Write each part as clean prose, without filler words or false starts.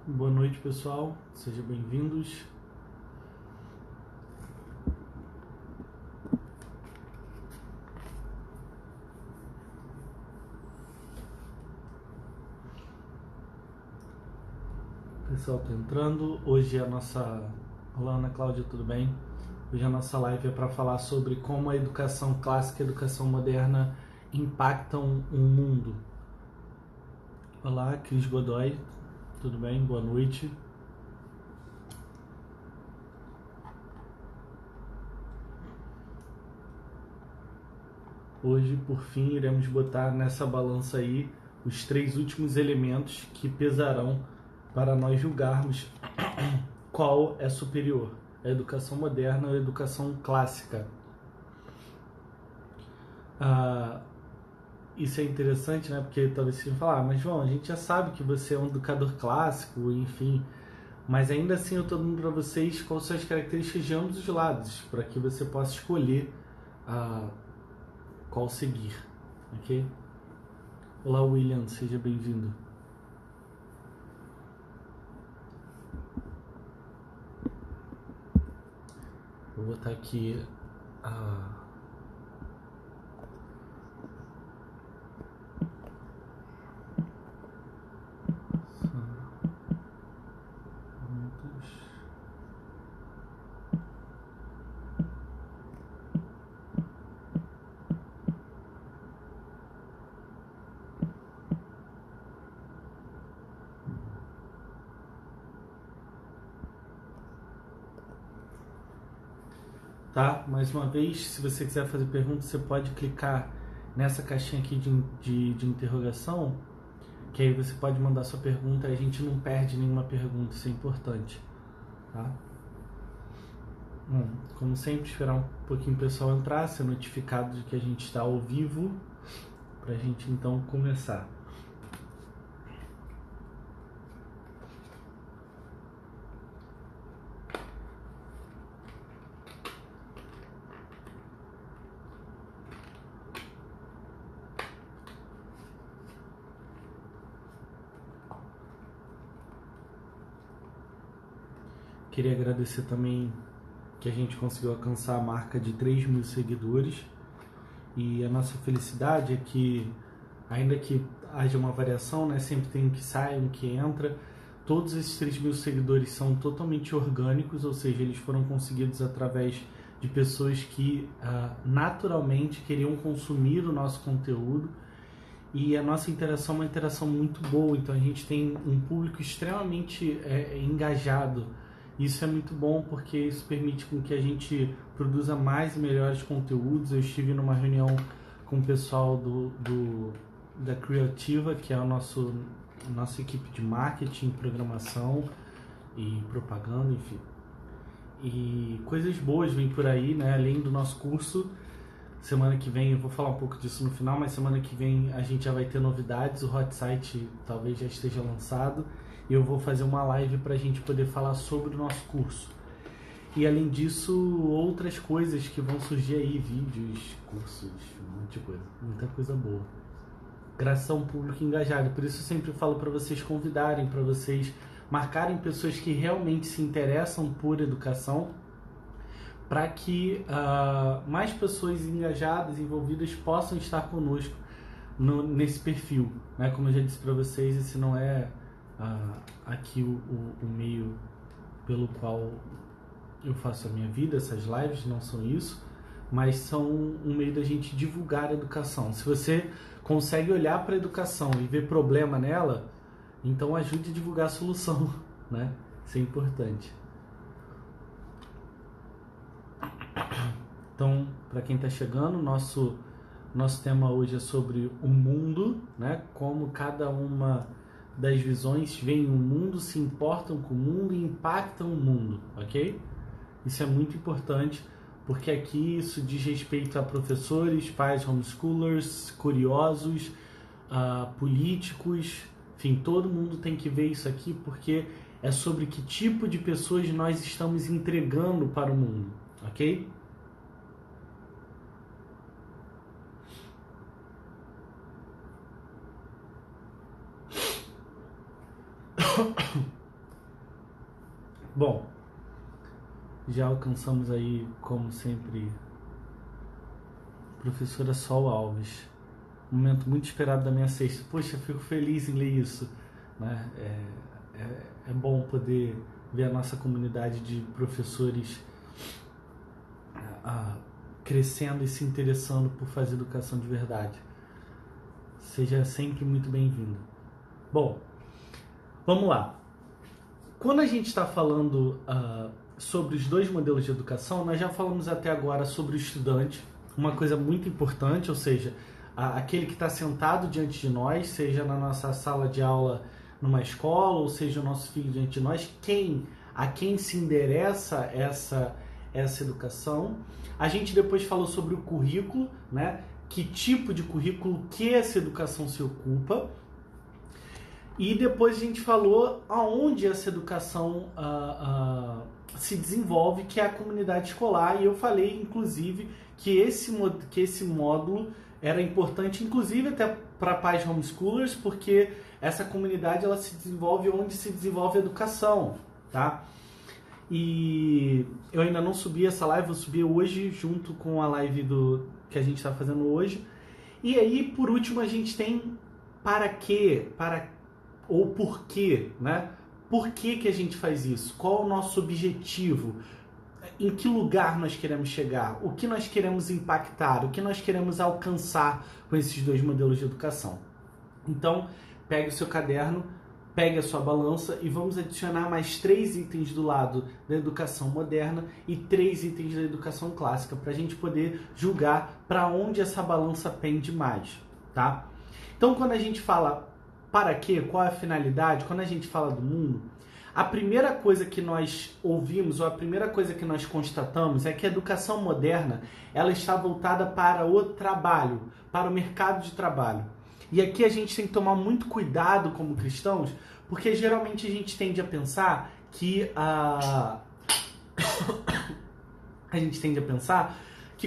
Boa noite, pessoal. Sejam bem-vindos. O pessoal tá entrando. Hoje é a nossa... Olá, Ana Cláudia, tudo bem? Hoje a nossa live é para falar sobre como a educação clássica e a educação moderna impactam o mundo. Olá, Cris Godoy, tudo bem? Boa noite. Hoje, por fim, iremos botar nessa balança aí os 3 últimos elementos que pesarão para nós julgarmos qual é superior, a educação moderna ou a educação clássica. Isso é interessante, né? Porque talvez você falar, mas João, a gente já sabe que você é um educador clássico, enfim, mas ainda assim eu estou dando para vocês quais são as características de ambos os lados, para que você possa escolher qual seguir, ok? Olá, William, seja bem-vindo. Vou botar aqui a... Tá? Mais uma vez, se você quiser fazer pergunta, você pode clicar nessa caixinha aqui de interrogação, que aí você pode mandar sua pergunta e a gente não perde nenhuma pergunta, isso é importante. Tá? Bom, como sempre, esperar um pouquinho o pessoal entrar, ser notificado de que a gente está ao vivo, para a gente então começar. Queria agradecer também que a gente conseguiu alcançar a marca de 3.000 seguidores, e a nossa felicidade é que, ainda que haja uma variação, né, sempre tem um que sai, um que entra, todos esses 3.000 seguidores são totalmente orgânicos, ou seja, eles foram conseguidos através de pessoas que naturalmente queriam consumir o nosso conteúdo, e a nossa interação é uma interação muito boa, então a gente tem um público extremamente engajado. Isso é muito bom porque isso permite com que a gente produza mais e melhores conteúdos. Eu estive numa reunião com o pessoal da Criativa, que é a nossa equipe de marketing, programação e propaganda, enfim. E coisas boas vêm por aí, né? Além do nosso curso. Semana que vem, eu vou falar um pouco disso no final, mas semana que vem a gente já vai ter novidades, o hot site talvez já esteja lançado, e eu vou fazer uma live para a gente poder falar sobre o nosso curso. E além disso, outras coisas que vão surgir aí, vídeos, cursos, um monte de coisa, muita coisa boa. Graças a um público engajado, por isso eu sempre falo para vocês convidarem, para vocês marcarem pessoas que realmente se interessam por educação, para que mais pessoas engajadas, envolvidas, possam estar conosco nesse perfil. Né? Como eu já disse para vocês, esse não é aqui o meio pelo qual eu faço a minha vida, essas lives não são isso, mas são um meio da gente divulgar a educação. Se você consegue olhar para a educação e ver problema nela, então ajude a divulgar a solução, né? Isso é importante. Então, para quem está chegando, nosso tema hoje é sobre o mundo, né? Como cada uma das visões veem o mundo, se importam com o mundo e impactam o mundo, ok? Isso é muito importante, porque aqui isso diz respeito a professores, pais, homeschoolers, curiosos, políticos, enfim, todo mundo tem que ver isso aqui, porque é sobre que tipo de pessoas nós estamos entregando para o mundo, ok? Bom, já alcançamos aí, como sempre, professora Sol Alves. Um momento muito esperado da minha sexta. Poxa, fico feliz em ler isso, né? É bom poder ver a nossa comunidade de professores crescendo e se interessando por fazer educação de verdade. Seja sempre muito bem-vindo. Bom, vamos lá. Quando a gente está falando sobre os dois modelos de educação, nós já falamos até agora sobre o estudante, uma coisa muito importante, ou seja, aquele que está sentado diante de nós, seja na nossa sala de aula numa escola, ou seja o nosso filho diante de nós, a quem se endereça essa educação. A gente depois falou sobre o currículo, né? Que tipo de currículo que essa educação se ocupa. E depois a gente falou aonde essa educação se desenvolve, que é a comunidade escolar. E eu falei, inclusive, que esse módulo era importante, inclusive até para pais homeschoolers, porque essa comunidade ela se desenvolve onde se desenvolve a educação, tá? E eu ainda não subi essa live, vou subir hoje junto com a live que a gente está fazendo hoje. E aí, por último, a gente tem para quê, ou por quê, né? Por que a gente faz isso? Qual é o nosso objetivo? Em que lugar nós queremos chegar? O que nós queremos impactar? O que nós queremos alcançar com esses dois modelos de educação? Então, pegue o seu caderno, pegue a sua balança e vamos adicionar mais 3 itens do lado da educação moderna e 3 itens da educação clássica para a gente poder julgar para onde essa balança pende mais, tá? Então, quando a gente fala para quê, qual é a finalidade, quando a gente fala do mundo, a primeira coisa que nós ouvimos ou a primeira coisa que nós constatamos é que a educação moderna ela está voltada para o trabalho, para o mercado de trabalho. E aqui a gente tem que tomar muito cuidado como cristãos, porque geralmente a gente tende a pensar que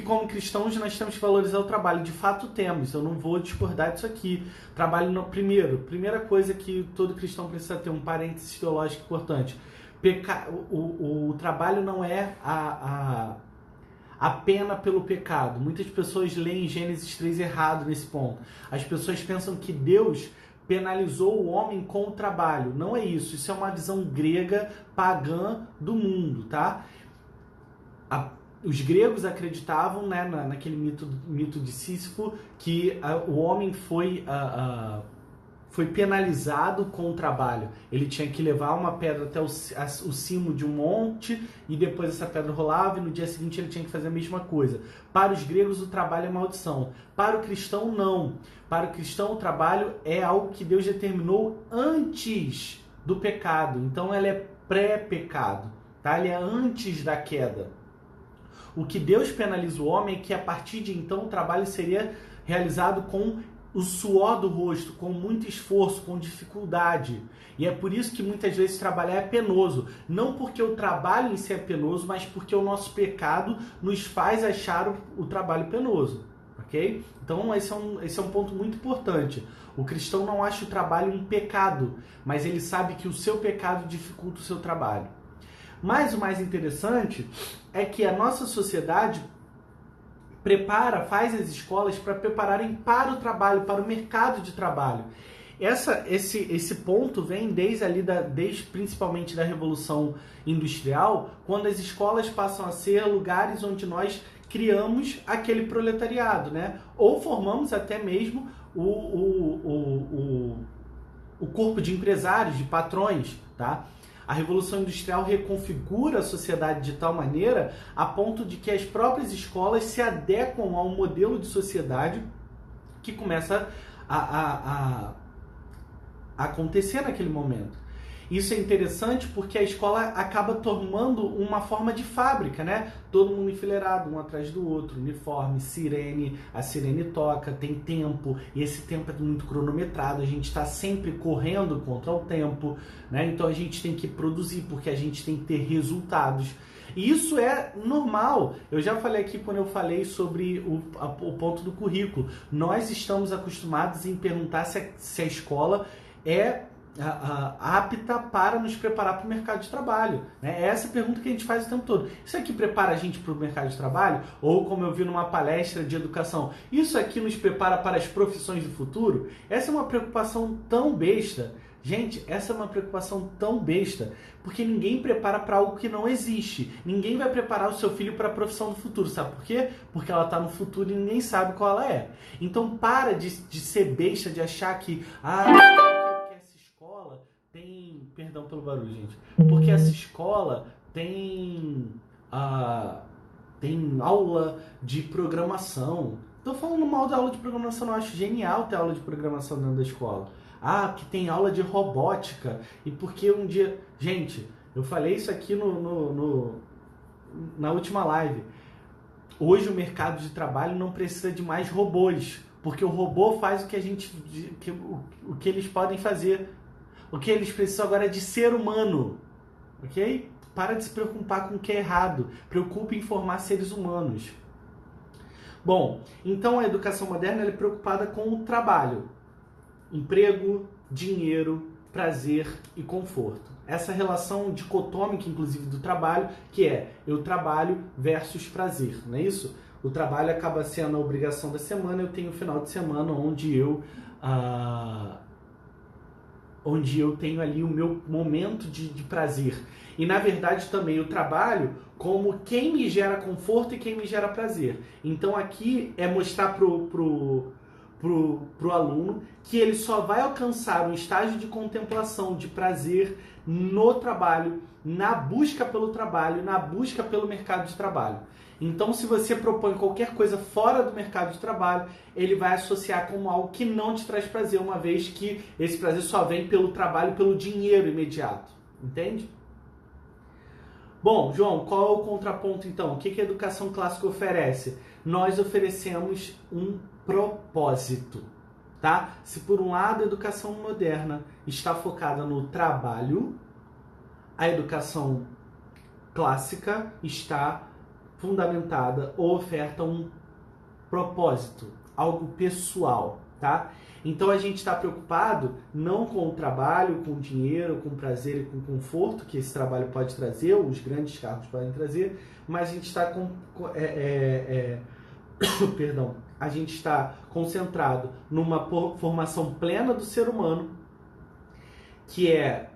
como cristãos nós temos que valorizar o trabalho. De fato temos, eu não vou discordar disso aqui. Trabalho primeira coisa que todo cristão precisa ter, um parênteses teológico importante. O trabalho não é a pena pelo pecado. Muitas pessoas leem Gênesis 3 errado nesse ponto. As pessoas pensam que Deus penalizou o homem com o trabalho. Não é isso. Isso é uma visão grega, pagã do mundo, tá? Os gregos acreditavam, né, naquele mito de Sísifo, que o homem foi penalizado com o trabalho. Ele tinha que levar uma pedra até o cimo de um monte e depois essa pedra rolava e no dia seguinte ele tinha que fazer a mesma coisa. Para os gregos o trabalho é maldição. Para o cristão não. Para o cristão o trabalho é algo que Deus determinou antes do pecado. Então ele é pré-pecado, tá? Ele é antes da queda. O que Deus penaliza o homem é que a partir de então o trabalho seria realizado com o suor do rosto, com muito esforço, com dificuldade. E é por isso que muitas vezes trabalhar é penoso. Não porque o trabalho em si é penoso, mas porque o nosso pecado nos faz achar o trabalho penoso. Ok? Então esse é um ponto muito importante. O cristão não acha o trabalho um pecado, mas ele sabe que o seu pecado dificulta o seu trabalho. Mas o mais interessante é que a nossa sociedade faz as escolas para prepararem para o trabalho, para o mercado de trabalho. Esse ponto vem desde principalmente da Revolução Industrial, quando as escolas passam a ser lugares onde nós criamos aquele proletariado, né? Ou formamos até mesmo o corpo de empresários, de patrões, tá? A Revolução Industrial reconfigura a sociedade de tal maneira a ponto de que as próprias escolas se adequam ao modelo de sociedade que começa a acontecer naquele momento. Isso é interessante porque a escola acaba tomando uma forma de fábrica, né? Todo mundo enfileirado, um atrás do outro, uniforme, sirene, a sirene toca, tem tempo, e esse tempo é muito cronometrado, a gente está sempre correndo contra o tempo, né? Então a gente tem que produzir, porque a gente tem que ter resultados. E isso é normal. Eu já falei aqui quando eu falei sobre o ponto do currículo. Nós estamos acostumados em perguntar se a escola é apta para nos preparar para o mercado de trabalho? Né? É essa pergunta que a gente faz o tempo todo. Isso aqui prepara a gente para o mercado de trabalho? Ou, como eu vi numa palestra de educação, isso aqui nos prepara para as profissões do futuro? Essa é uma preocupação tão besta. Gente, essa é uma preocupação tão besta, porque ninguém prepara para algo que não existe. Ninguém vai preparar o seu filho para a profissão do futuro, sabe por quê? Porque ela está no futuro e ninguém sabe qual ela é. Então para de ser besta, de achar que porque essa escola tem... Perdão pelo barulho, gente. Porque essa escola tem aula de programação. Tô falando mal da aula de programação, eu acho genial ter aula de programação dentro da escola. Que tem aula de robótica. E porque um dia... Gente, eu falei isso aqui na última live. Hoje o mercado de trabalho não precisa de mais robôs. Porque o robô faz o que o que eles podem fazer. O que eles precisam agora é de ser humano. Ok? Para de se preocupar com o que é errado. Preocupe em formar seres humanos. Bom, então a educação moderna ela é preocupada com o trabalho. Emprego, dinheiro, prazer e conforto. Essa relação dicotômica, inclusive, do trabalho, que é eu trabalho versus prazer, não é isso? O trabalho acaba sendo a obrigação da semana, eu tenho o final de semana onde eu tenho ali o meu momento de prazer. E, na verdade, também eu trabalho como quem me gera conforto e quem me gera prazer. Então, aqui é mostrar pro aluno que ele só vai alcançar um estágio de contemplação, de prazer no trabalho, na busca pelo trabalho, na busca pelo mercado de trabalho. Então, se você propõe qualquer coisa fora do mercado de trabalho, ele vai associar como algo que não te traz prazer, uma vez que esse prazer só vem pelo trabalho, pelo dinheiro imediato. Entende? Bom, João, qual é o contraponto então? O que a educação clássica oferece? Nós oferecemos um propósito, tá? Se por um lado a educação moderna está focada no trabalho, a educação clássica está fundamentada ou oferta um propósito, algo pessoal, tá? Então a gente está preocupado não com o trabalho, com o dinheiro, com o prazer e com o conforto que esse trabalho pode trazer, os grandes carros podem trazer, mas a gente está perdão, a gente está concentrado numa formação plena do ser humano, que é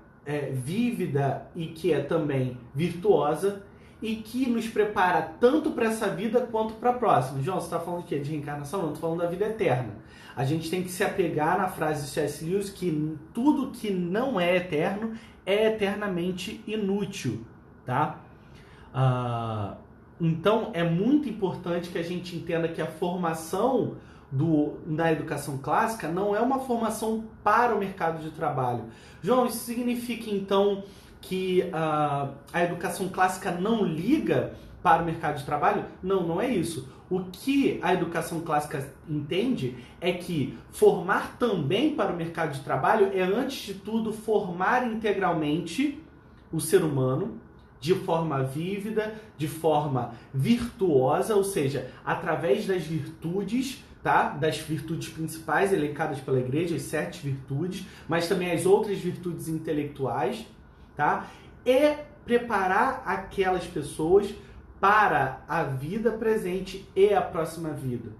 vívida e que é também virtuosa, e que nos prepara tanto para essa vida quanto para a próxima. João, você está falando o quê? De reencarnação? Não, estou falando da vida eterna. A gente tem que se apegar na frase de C.S. Lewis que tudo que não é eterno é eternamente inútil, tá? Então, é muito importante que a gente entenda que a formação da educação clássica não é uma formação para o mercado de trabalho. João, isso significa, então, que a educação clássica não liga para o mercado de trabalho? Não, não é isso. O que a educação clássica entende é que formar também para o mercado de trabalho é, antes de tudo, formar integralmente o ser humano de forma vívida, de forma virtuosa, ou seja, através das virtudes, tá? Das virtudes principais elencadas pela igreja, as 7 virtudes, mas também as outras virtudes intelectuais, tá? E preparar aquelas pessoas para a vida presente e a próxima vida,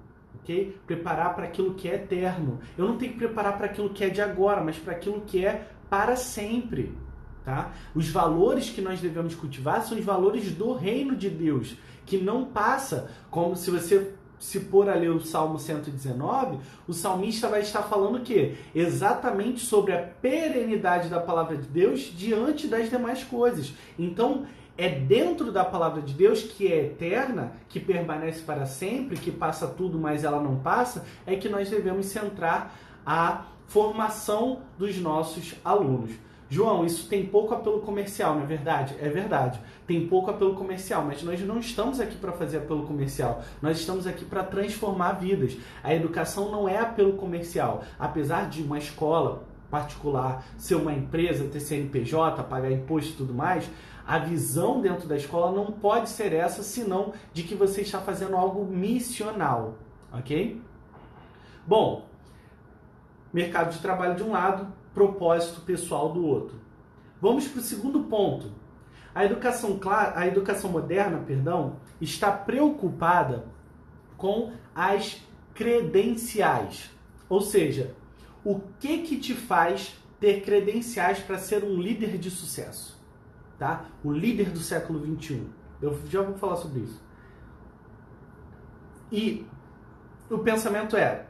ok? Preparar para aquilo que é eterno. Eu não tenho que preparar para aquilo que é de agora, mas para aquilo que é para sempre, tá? Os valores que nós devemos cultivar são os valores do reino de Deus, que não passa, como se você se pôr a ler o Salmo 119, o salmista vai estar falando o quê? Exatamente sobre a perenidade da palavra de Deus diante das demais coisas. Então, é dentro da palavra de Deus, que é eterna, que permanece para sempre, que passa tudo, mas ela não passa, é que nós devemos centrar a formação dos nossos alunos. João, isso tem pouco apelo comercial, não é verdade? É verdade, tem pouco apelo comercial, mas nós não estamos aqui para fazer apelo comercial, nós estamos aqui para transformar vidas. A educação não é apelo comercial, apesar de uma escola particular ser uma empresa, ter CNPJ, pagar imposto e tudo mais, a visão dentro da escola não pode ser essa, senão de que você está fazendo algo missional, ok? Bom, mercado de trabalho de um lado, propósito pessoal do outro. Vamos para o segundo ponto. A educação moderna, está preocupada com as credenciais. Ou seja, o que te faz ter credenciais para ser um líder de sucesso? Tá? O líder do século XXI. Eu já vou falar sobre isso. E o pensamento é: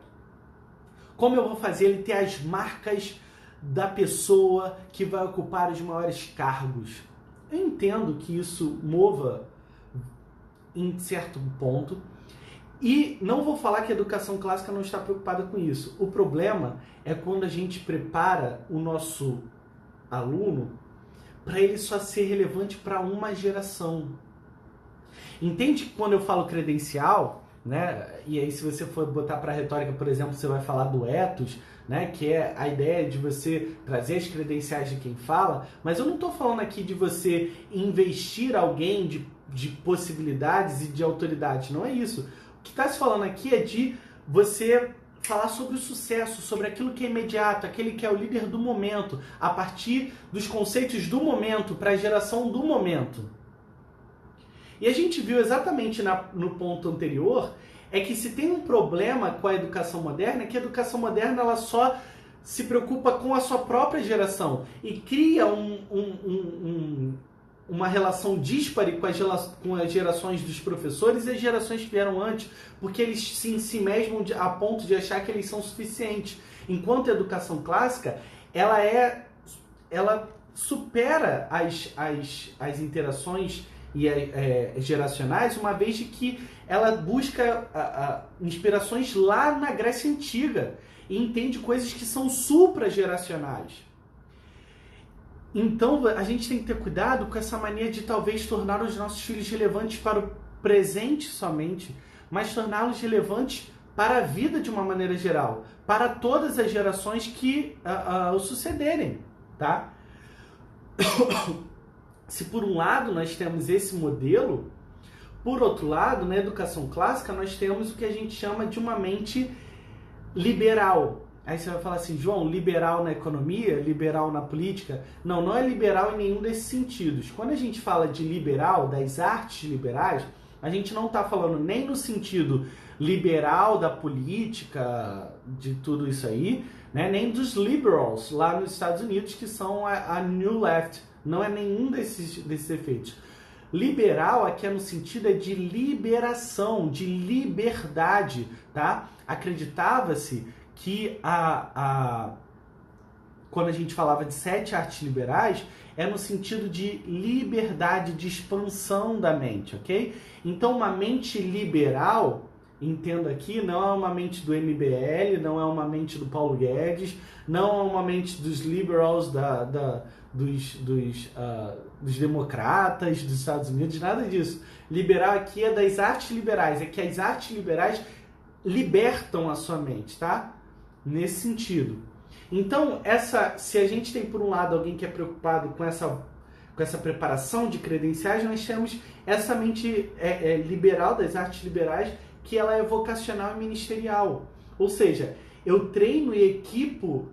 como eu vou fazer ele ter as marcas da pessoa que vai ocupar os maiores cargos? Eu entendo que isso mova em certo ponto, e não vou falar que a educação clássica não está preocupada com isso. O problema é quando a gente prepara o nosso aluno para ele só ser relevante para uma geração. Entende que quando eu falo credencial, né, e aí se você for botar para retórica, por exemplo, você vai falar do ethos, né, que é a ideia de você trazer as credenciais de quem fala, mas eu não estou falando aqui de você investir alguém de possibilidades e de autoridade, não é isso. O que está se falando aqui é de você falar sobre o sucesso, sobre aquilo que é imediato, aquele que é o líder do momento, a partir dos conceitos do momento, para a geração do momento. E a gente viu exatamente no ponto anterior, é que se tem um problema com a educação moderna, é que a educação moderna ela só se preocupa com a sua própria geração e cria uma relação díspare com as gerações dos professores e as gerações que vieram antes, porque eles se mesmam a ponto de achar que eles são suficientes. Enquanto a educação clássica, ela supera as interações e geracionais, uma vez de que ela busca inspirações lá na Grécia Antiga e entende coisas que são suprageracionais. Então a gente tem que ter cuidado com essa mania de talvez tornar os nossos filhos relevantes para o presente somente, mas torná-los relevantes para a vida de uma maneira geral, para todas as gerações que o sucederem, tá? Se por um lado nós temos esse modelo, por outro lado, na educação clássica, nós temos o que a gente chama de uma mente liberal. Aí você vai falar assim: João, liberal na economia, liberal na política? Não, não é liberal em nenhum desses sentidos. Quando a gente fala de liberal, das artes liberais, a gente não está falando nem no sentido liberal da política, de tudo isso aí, né? Nem dos liberals lá nos Estados Unidos, que são a New Left. Não é nenhum desses efeitos. Liberal aqui é no sentido de liberação, de liberdade, tá? Acreditava-se que quando a gente falava de 7 artes liberais, é no sentido de liberdade, de expansão da mente, ok? Então uma mente liberal, entendo aqui, não é uma mente do MBL, não é uma mente do Paulo Guedes, não é uma mente dos liberals dos democratas dos Estados Unidos, nada disso. Liberal aqui é das artes liberais, é que as artes liberais libertam a sua mente, tá? Nesse sentido. Então, se a gente tem por um lado alguém que é preocupado com essa preparação de credenciais, nós temos essa mente liberal, das artes liberais, que ela é vocacional e ministerial. Ou seja, eu treino e equipo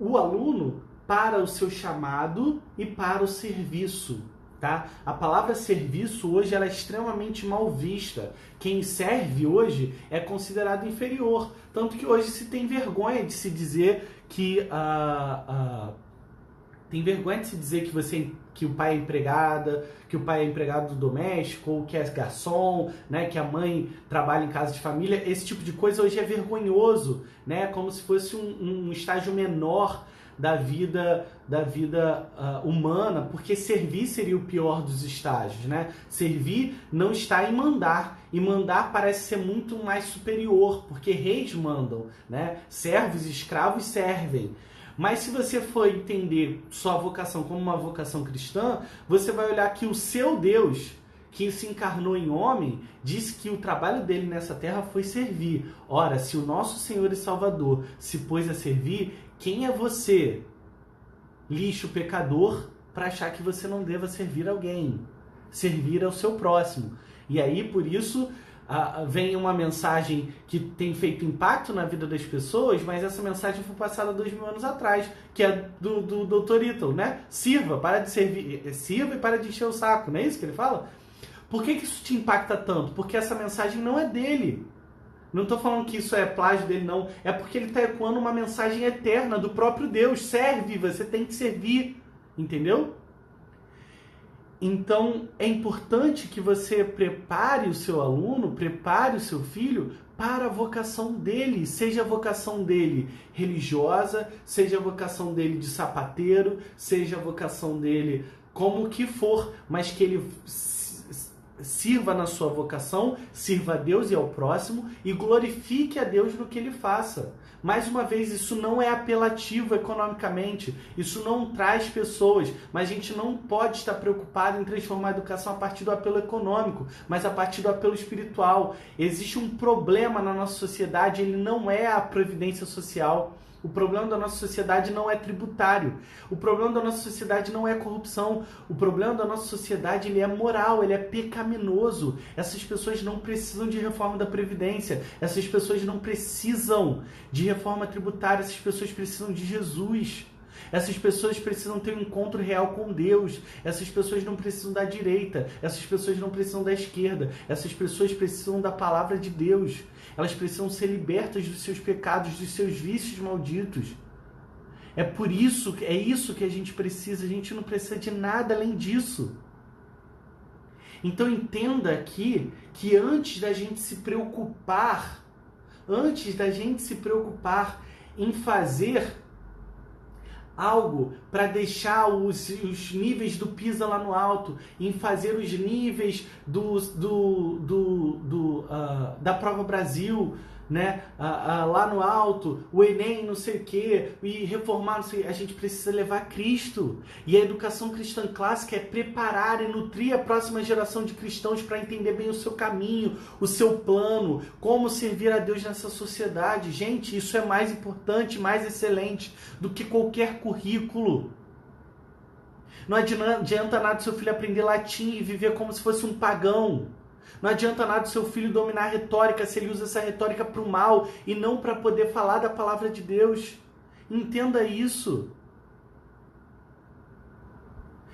o aluno para o seu chamado e para o serviço, tá? A palavra serviço hoje ela é extremamente mal vista. Quem serve hoje é considerado inferior, tanto que hoje se tem vergonha de se dizer que que o pai é empregada, que o pai é empregado doméstico, ou que é garçom, né, que a mãe trabalha em casa de família. Esse tipo de coisa hoje é vergonhoso, né? Como se fosse um estágio menor da vida humana, porque servir seria o pior dos estágios, né? Servir não está em mandar, e mandar parece ser muito mais superior, porque reis mandam, né? Servos e escravos servem. Mas se você for entender sua vocação como uma vocação cristã, você vai olhar que o seu Deus, que se encarnou em homem, disse que o trabalho dele nessa terra foi servir. Ora, se o nosso Senhor e Salvador se pôs a servir, quem é você, lixo pecador, para achar que você não deva servir alguém? Servir ao seu próximo. E aí, por isso, vem uma mensagem que tem feito impacto na vida das pessoas, mas essa mensagem foi passada 2000 anos atrás, que é do Dr. Ito, né? Sirva, para de servir, sirva e para de encher o saco, não é isso que ele fala? Por que isso te impacta tanto? Porque essa mensagem não é dele. Não estou falando que isso é plágio dele, não. É porque ele está ecoando uma mensagem eterna do próprio Deus. Serve, você tem que servir. Entendeu? Então, é importante que você prepare o seu aluno, prepare o seu filho para a vocação dele. Seja a vocação dele religiosa, seja a vocação dele de sapateiro, seja a vocação dele como que for, mas que ele sirva na sua vocação, sirva a Deus e ao próximo e glorifique a Deus no que ele faça. Mais uma vez, isso não é apelativo economicamente, isso não traz pessoas, mas a gente não pode estar preocupado em transformar a educação a partir do apelo econômico, mas a partir do apelo espiritual. Existe um problema na nossa sociedade, ele não é a previdência social. O problema da nossa sociedade não é tributário. O problema da nossa sociedade não é corrupção. O problema da nossa sociedade ele é moral, ele é pecaminoso. Essas pessoas não precisam de reforma da Previdência. Essas pessoas não precisam de reforma tributária. Essas pessoas precisam de Jesus. Essas pessoas precisam ter um encontro real com Deus. Essas pessoas não precisam da direita. Essas pessoas não precisam da esquerda. Essas pessoas precisam da palavra de Deus. Elas precisam ser libertas dos seus pecados, dos seus vícios malditos. É isso que a gente precisa. A gente não precisa de nada além disso. Então entenda aqui que antes da gente se preocupar em fazer algo para deixar os níveis do PISA lá no alto, em fazer os níveis da Prova Brasil, né, lá no alto, o Enem, não sei o que, e reformar, não sei, a gente precisa levar Cristo. E a educação cristã clássica é preparar e nutrir a próxima geração de cristãos para entender bem o seu caminho, o seu plano, como servir a Deus nessa sociedade. Gente, isso é mais importante, mais excelente do que qualquer currículo. Não adianta nada o seu filho aprender latim e viver como se fosse um pagão. Não adianta nada o seu filho dominar a retórica se ele usa essa retórica para o mal e não para poder falar da palavra de Deus. Entenda isso.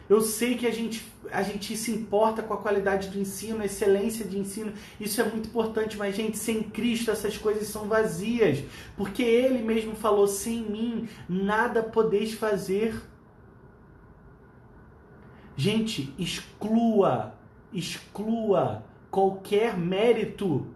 Eu sei que a gente se importa com a qualidade do ensino, a excelência de ensino. Isso é muito importante, mas, gente, sem Cristo essas coisas são vazias. Porque Ele mesmo falou, sem mim nada podeis fazer. Gente, exclua qualquer mérito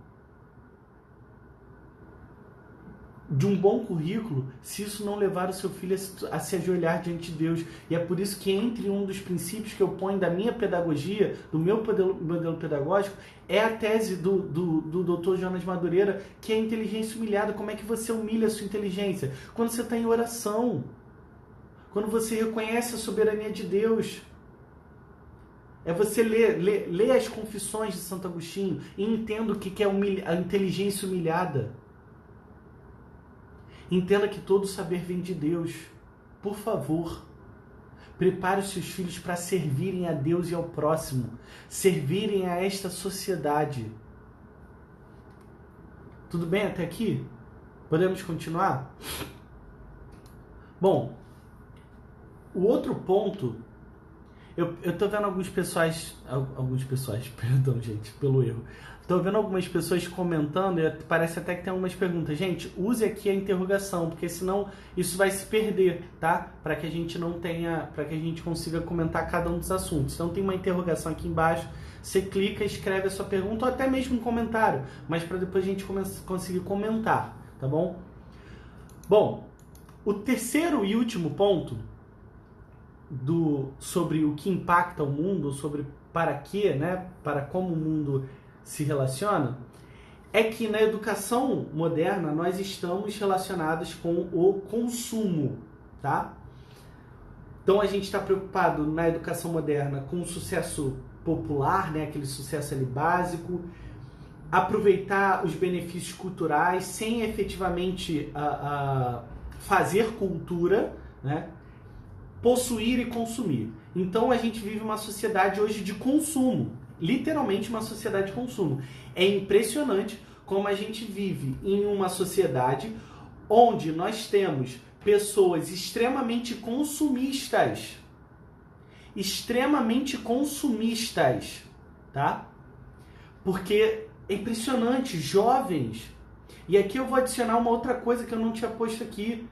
de um bom currículo se isso não levar o seu filho a se ajoelhar diante de Deus. E é por isso que entre um dos princípios que eu ponho da minha pedagogia, do meu modelo pedagógico, é a tese do Dr. Jonas Madureira, que é a inteligência humilhada. Como é que você humilha a sua inteligência? Quando você está em oração, quando você reconhece a soberania de Deus. É você ler as confissões de Santo Agostinho e entenda o que é a inteligência humilhada. Entenda que todo saber vem de Deus. Por favor, prepare os seus filhos para servirem a Deus e ao próximo, servirem a esta sociedade. Tudo bem até aqui? Podemos continuar? Bom, o outro ponto... Eu tô vendo alguns pessoais, perdão, gente, pelo erro. Tô vendo algumas pessoas comentando e parece até que tem algumas perguntas. Gente, use aqui a interrogação, porque senão isso vai se perder, tá? Para que a gente consiga comentar cada um dos assuntos. Então tem uma interrogação aqui embaixo, você clica, escreve a sua pergunta ou até mesmo um comentário, mas para depois a gente conseguir comentar, tá bom? Bom, o terceiro e último ponto sobre o que impacta o mundo, sobre para quê, né? Para como o mundo se relaciona, é que na educação moderna nós estamos relacionados com o consumo, tá? Então a gente está preocupado na educação moderna com o sucesso popular, né? Aquele sucesso ali básico, aproveitar os benefícios culturais sem efetivamente fazer cultura, né? Possuir e consumir. Então a gente vive uma sociedade hoje de consumo. literalmente uma sociedade de consumo. É impressionante como a gente vive em uma sociedade onde nós temos pessoas extremamente consumistas. Extremamente consumistas, tá? Porque é impressionante, jovens. E aqui eu vou adicionar uma outra coisa que eu não tinha posto aqui.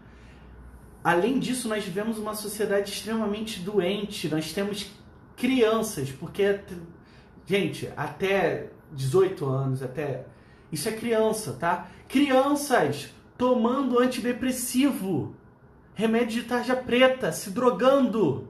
Além disso, nós vivemos uma sociedade extremamente doente. Nós temos crianças, porque, gente, até 18 anos, isso é criança, tá? Crianças tomando antidepressivo, remédio de tarja preta, se drogando,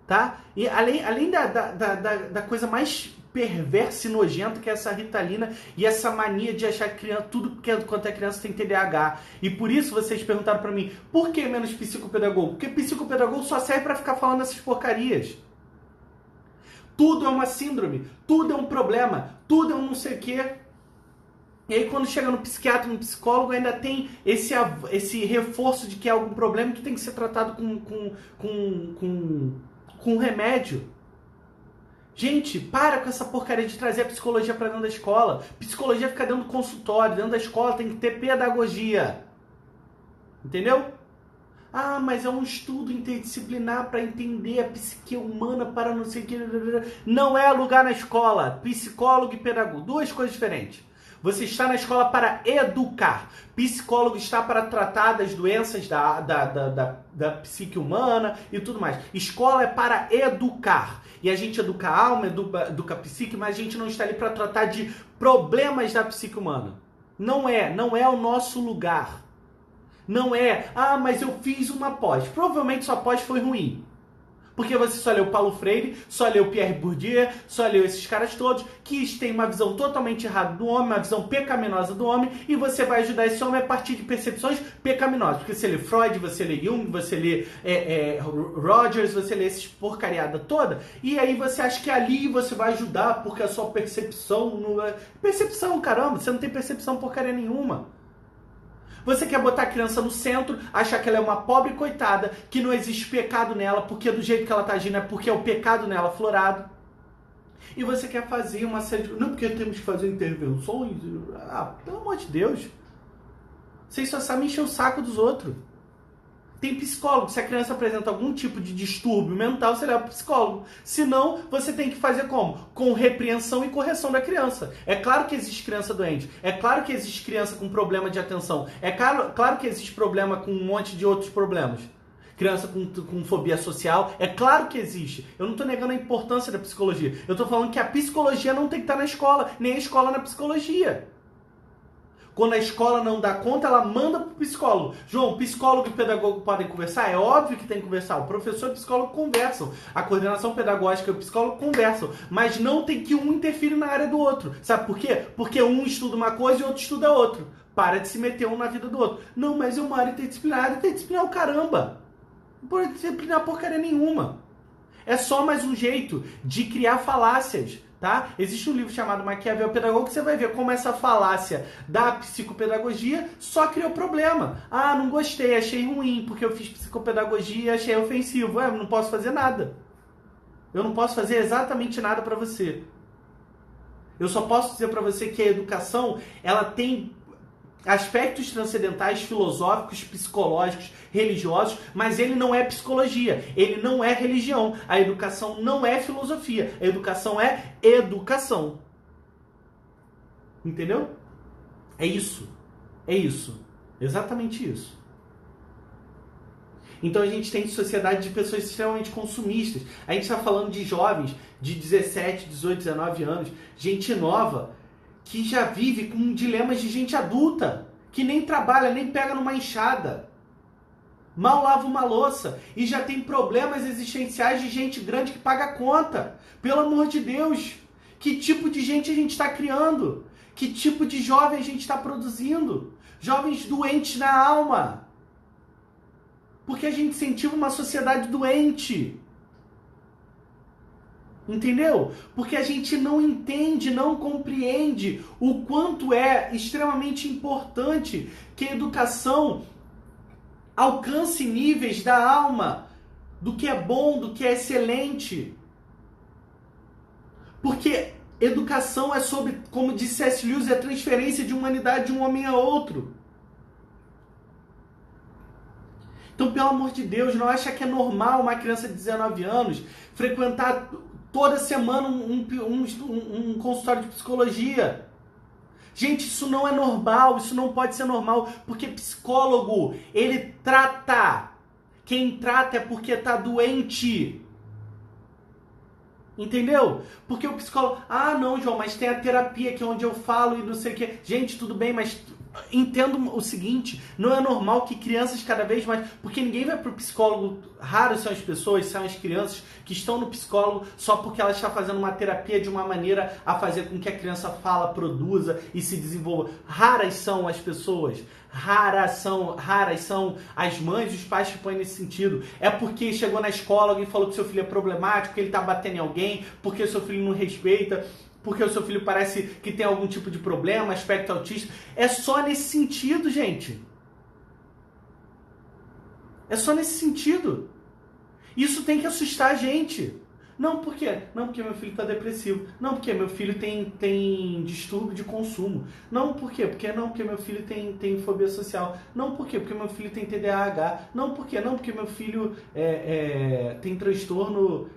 tá? E além da coisa mais perversa e nojenta, que é essa Ritalina e essa mania de achar que criança, tudo quanto é criança tem TDAH. E por isso vocês perguntaram pra mim, por que menos psicopedagogo? Porque psicopedagogo só serve pra ficar falando essas porcarias. Tudo é uma síndrome, tudo é um problema, tudo é um não sei o quê. E aí quando chega no psiquiatra, no psicólogo, ainda tem esse reforço de que é algum problema que tem que ser tratado com remédio. Gente, para com essa porcaria de trazer a psicologia para dentro da escola. Psicologia fica dentro do consultório, dentro da escola tem que ter pedagogia. Entendeu? Ah, mas é um estudo interdisciplinar para entender a psique humana para não sei o que. Não é lugar na escola. Psicólogo e pedagogo, duas coisas diferentes. Você está na escola para educar. Psicólogo está para tratar das doenças da psique humana e tudo mais. Escola é para educar. E a gente educa a alma, educa a psique, mas a gente não está ali para tratar de problemas da psique humana. Não é o nosso lugar. Não é, mas eu fiz uma pós. Provavelmente sua pós foi ruim. Porque você só leu Paulo Freire, só leu Pierre Bourdieu, só leu esses caras todos, que têm uma visão totalmente errada do homem, uma visão pecaminosa do homem, e você vai ajudar esse homem a partir de percepções pecaminosas. Porque você lê Freud, você lê Jung, você lê Rogers, você lê esses porcariada toda, e aí você acha que ali você vai ajudar, porque a sua percepção não é... Percepção, caramba, você não tem percepção porcaria nenhuma. Você quer botar a criança no centro, achar que ela é uma pobre coitada, que não existe pecado nela, porque do jeito que ela está agindo é porque é o pecado nela aflorado. E você quer fazer uma série de... Não, porque temos que fazer intervenções. Pelo amor de Deus. Vocês só sabem encher o saco dos outros. Tem psicólogo. Se a criança apresenta algum tipo de distúrbio mental, você leva para o psicólogo. Se não, você tem que fazer como? Com repreensão e correção da criança. É claro que existe criança doente. É claro que existe criança com problema de atenção. É claro que existe problema com um monte de outros problemas. Criança com fobia social. É claro que existe. Eu não estou negando a importância da psicologia. Eu estou falando que a psicologia não tem que estar na escola. Nem a escola na psicologia. Quando a escola não dá conta, ela manda para o psicólogo. João, psicólogo e pedagogo podem conversar? É óbvio que tem que conversar. O professor e o psicólogo conversam. A coordenação pedagógica e o psicólogo conversam. Mas não tem que um interferir na área do outro. Sabe por quê? Porque um estuda uma coisa e o outro estuda outra. Para de se meter um na vida do outro. Não, mas é uma área interdisciplinar. Interdisciplinar o caramba. Não pode disciplinar porcaria nenhuma. É só mais um jeito de criar falácias. Tá? Existe um livro chamado Maquiavel Pedagogo que você vai ver como essa falácia da psicopedagogia só criou problema. Não gostei, achei ruim, porque eu fiz psicopedagogia e achei ofensivo. Eu não posso fazer nada. Eu não posso fazer exatamente nada para você. Eu só posso dizer para você que a educação, ela tem aspectos transcendentais, filosóficos, psicológicos, religiosos, mas ele não é psicologia, ele não é religião. A educação não é filosofia, a educação é educação. Entendeu? É isso. É isso. Exatamente isso. Então a gente tem sociedade de pessoas extremamente consumistas. A gente está falando de jovens de 17, 18, 19 anos, gente nova, que já vive com dilemas de gente adulta, que nem trabalha, nem pega numa enxada, mal lava uma louça e já tem problemas existenciais de gente grande que paga a conta. Pelo amor de Deus, que tipo de gente a gente está criando? Que tipo de jovem a gente está produzindo? Jovens doentes na alma. Porque a gente incentiva uma sociedade doente. Entendeu? Porque a gente não entende, não compreende o quanto é extremamente importante que a educação alcance níveis da alma, do que é bom, do que é excelente. Porque educação é sobre, como disse C.S. Lewis, é a transferência de humanidade de um homem a outro. Então, pelo amor de Deus, não acha que é normal uma criança de 19 anos frequentar toda semana um consultório de psicologia? Gente, isso não é normal, isso não pode ser normal, porque psicólogo, ele trata. Quem trata é porque tá doente. Entendeu? Porque o psicólogo... Ah, não, João, mas tem a terapia, que é onde eu falo e não sei o quê. Gente, tudo bem, mas entendo o seguinte, não é normal que crianças cada vez mais... Porque ninguém vai pro psicólogo... Raros são as pessoas, são as crianças que estão no psicólogo só porque ela está fazendo uma terapia de uma maneira a fazer com que a criança fala, produza e se desenvolva. Raras são as pessoas... Raras são as mães e os pais que põem nesse sentido. É porque chegou na escola, alguém falou que seu filho é problemático, que ele tá batendo em alguém, porque o seu filho não respeita, porque o seu filho parece que tem algum tipo de problema, aspecto autista. É só nesse sentido, gente. É só nesse sentido. Isso tem que assustar a gente. Não, por quê? Não, porque meu filho está depressivo. Não, porque meu filho tem distúrbio de consumo. Não, por quê? Porque meu filho tem fobia social. Não, por quê? Porque meu filho tem TDAH. Não, por quê? Não, porque meu filho tem transtorno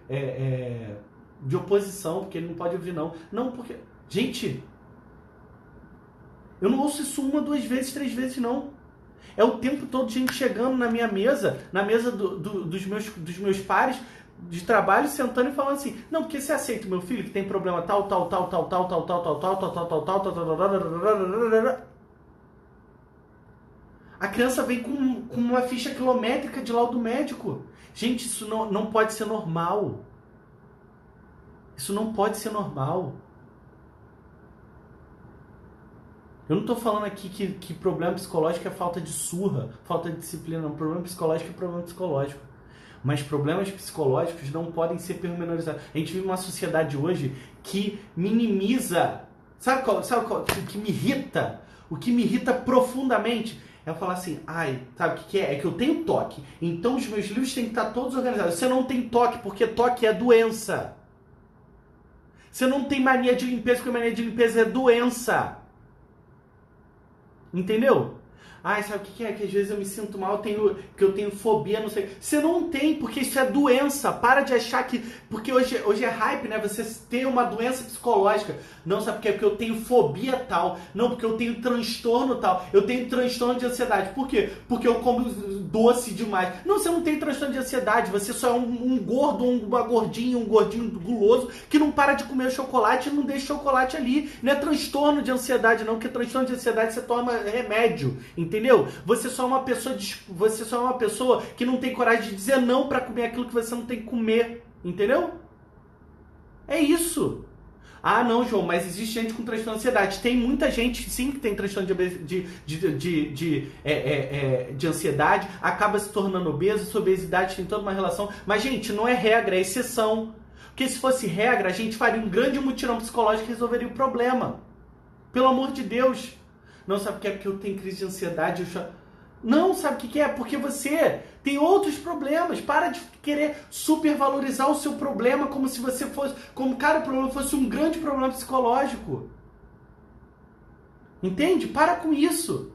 de oposição, porque ele não pode ouvir não. Não, porque... Gente, eu não ouço isso 1, 2 vezes, 3 vezes, não. É o tempo todo gente chegando na minha mesa, na mesa dos meus pares de trabalho, sentando e falando assim, não, porque você aceita o meu filho que tem problema tal. A criança vem com uma ficha quilométrica de laudo médico. Gente, isso não pode ser normal. Isso não pode ser normal. Eu não estou falando aqui que problema psicológico é falta de surra, falta de disciplina. Não, problema psicológico é problema psicológico. Mas problemas psicológicos não podem ser pormenorizados. A gente vive uma sociedade hoje que minimiza. Sabe o que me irrita? O que me irrita profundamente é falar assim, sabe o que é? É que eu tenho toque. Então os meus livros têm que estar todos organizados. Você não tem toque, porque toque é doença. Você não tem mania de limpeza, porque mania de limpeza é doença. Entendeu? Sabe o que é? Que às vezes eu me sinto mal, que eu tenho fobia, não sei. Você não tem, porque isso é doença. Para de achar que... Porque hoje é hype, né? Você tem uma doença psicológica. Não, sabe por quê? Porque eu tenho fobia tal. Não, porque eu tenho transtorno tal. Eu tenho transtorno de ansiedade. Por quê? Porque eu como doce demais. Não, você não tem transtorno de ansiedade. Você só é um gordo, um gordinho guloso que não para de comer chocolate e não deixa chocolate ali. Não é transtorno de ansiedade, não. Porque transtorno de ansiedade você toma remédio. Entendeu? Você só é uma pessoa que não tem coragem de dizer não para comer aquilo que você não tem que comer. Entendeu? É isso. Ah, não, João, mas existe gente com transtorno de ansiedade. Tem muita gente, sim, que tem transtorno de ansiedade, acaba se tornando obeso, essa obesidade tem toda uma relação. Mas, gente, não é regra, é exceção. Porque se fosse regra, a gente faria um grande mutirão psicológico e resolveria o problema. Pelo amor de Deus. Não, sabe o que é? Porque eu tenho crise de ansiedade. Não, sabe o que é? Porque você tem outros problemas. Para de querer supervalorizar o seu problema como se você fosse... Como, cara, o problema fosse um grande problema psicológico. Entende? Para com isso.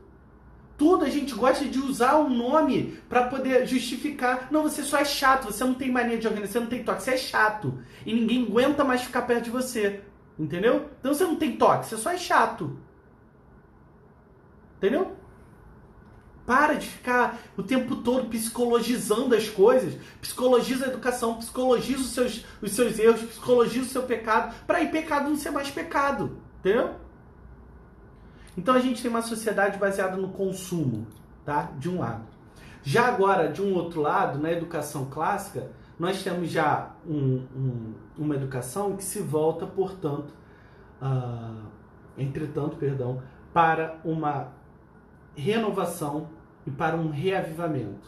Tudo a gente gosta de usar um nome para poder justificar. Não, você só é chato. Você não tem mania de organizar, você não tem toque. Você é chato. E ninguém aguenta mais ficar perto de você. Entendeu? Então você não tem toque. Você só é chato. Entendeu? Para de ficar o tempo todo psicologizando as coisas. Psicologiza a educação, psicologiza os seus erros, psicologiza o seu pecado, para aí pecado não ser mais pecado. Entendeu? Então a gente tem uma sociedade baseada no consumo, tá? De um lado. Já agora, de um outro lado, na educação clássica, nós temos já uma educação que se volta, portanto, para uma renovação e para um reavivamento.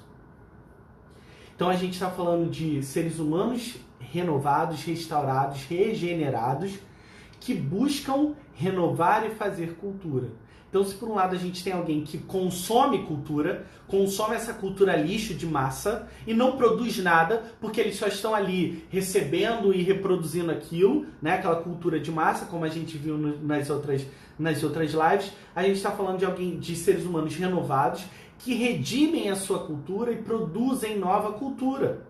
Então a gente está falando de seres humanos renovados, restaurados, regenerados, que buscam renovar e fazer cultura. Então, se por um lado a gente tem alguém que consome cultura, consome essa cultura lixo de massa e não produz nada, porque eles só estão ali recebendo e reproduzindo aquilo, né? Aquela cultura de massa, como a gente viu nas outras lives, a gente está falando de alguém, de seres humanos renovados, que redimem a sua cultura e produzem nova cultura.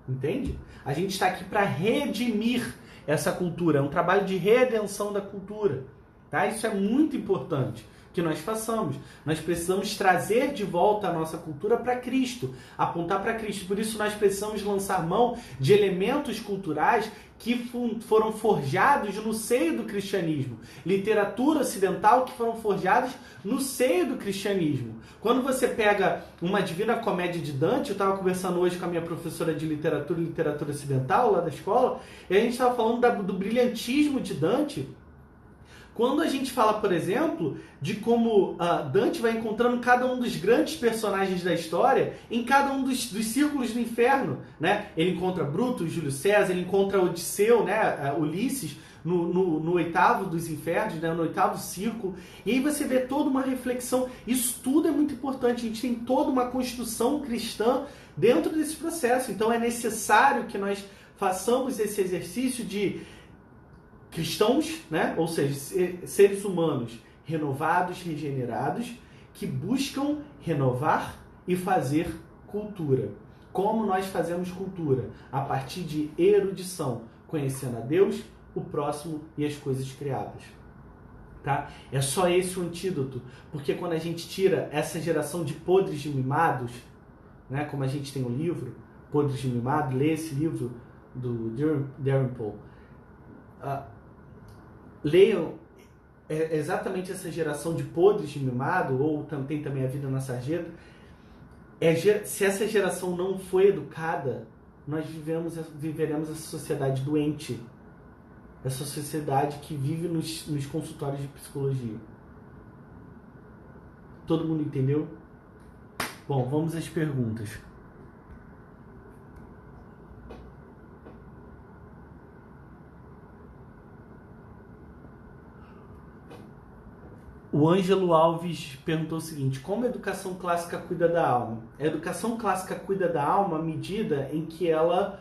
Entende? A gente está aqui para redimir essa cultura, é um trabalho de redenção da cultura. Tá? Isso é muito importante que nós façamos. Nós precisamos trazer de volta a nossa cultura para Cristo, apontar para Cristo. Por isso nós precisamos lançar mão de elementos culturais que foram forjados no seio do cristianismo. Literatura ocidental que foram forjadas no seio do cristianismo. Quando você pega uma Divina Comédia de Dante, eu estava conversando hoje com a minha professora de literatura e literatura ocidental lá da escola, e a gente estava falando do brilhantismo de Dante. Quando a gente fala, por exemplo, de como Dante vai encontrando cada um dos grandes personagens da história em cada um dos círculos do inferno, né? Ele encontra Brutus, Júlio César, ele encontra Odisseu, né? Ulisses, no oitavo dos infernos, né? No oitavo círculo. E aí você vê toda uma reflexão. Isso tudo é muito importante. A gente tem toda uma construção cristã dentro desse processo. Então é necessário que nós façamos esse exercício de cristãos, né? Ou seja, seres humanos renovados, regenerados, que buscam renovar e fazer cultura. Como nós fazemos cultura? A partir de erudição, conhecendo a Deus, o próximo e as coisas criadas. Tá? É só esse o antídoto, porque quando a gente tira essa geração de podres de mimados, né? Como a gente tem um livro, Podres de Mimado, lê esse livro do Dalrymple. Leiam exatamente essa geração de podres de mimado, ou tem também A Vida na Sarjeta. Se essa geração não foi educada, nós viveremos essa sociedade doente, essa sociedade que vive nos consultórios de psicologia. Todo mundo entendeu? Bom, vamos às perguntas. O Ângelo Alves perguntou o seguinte: como a educação clássica cuida da alma? A educação clássica cuida da alma à medida em que ela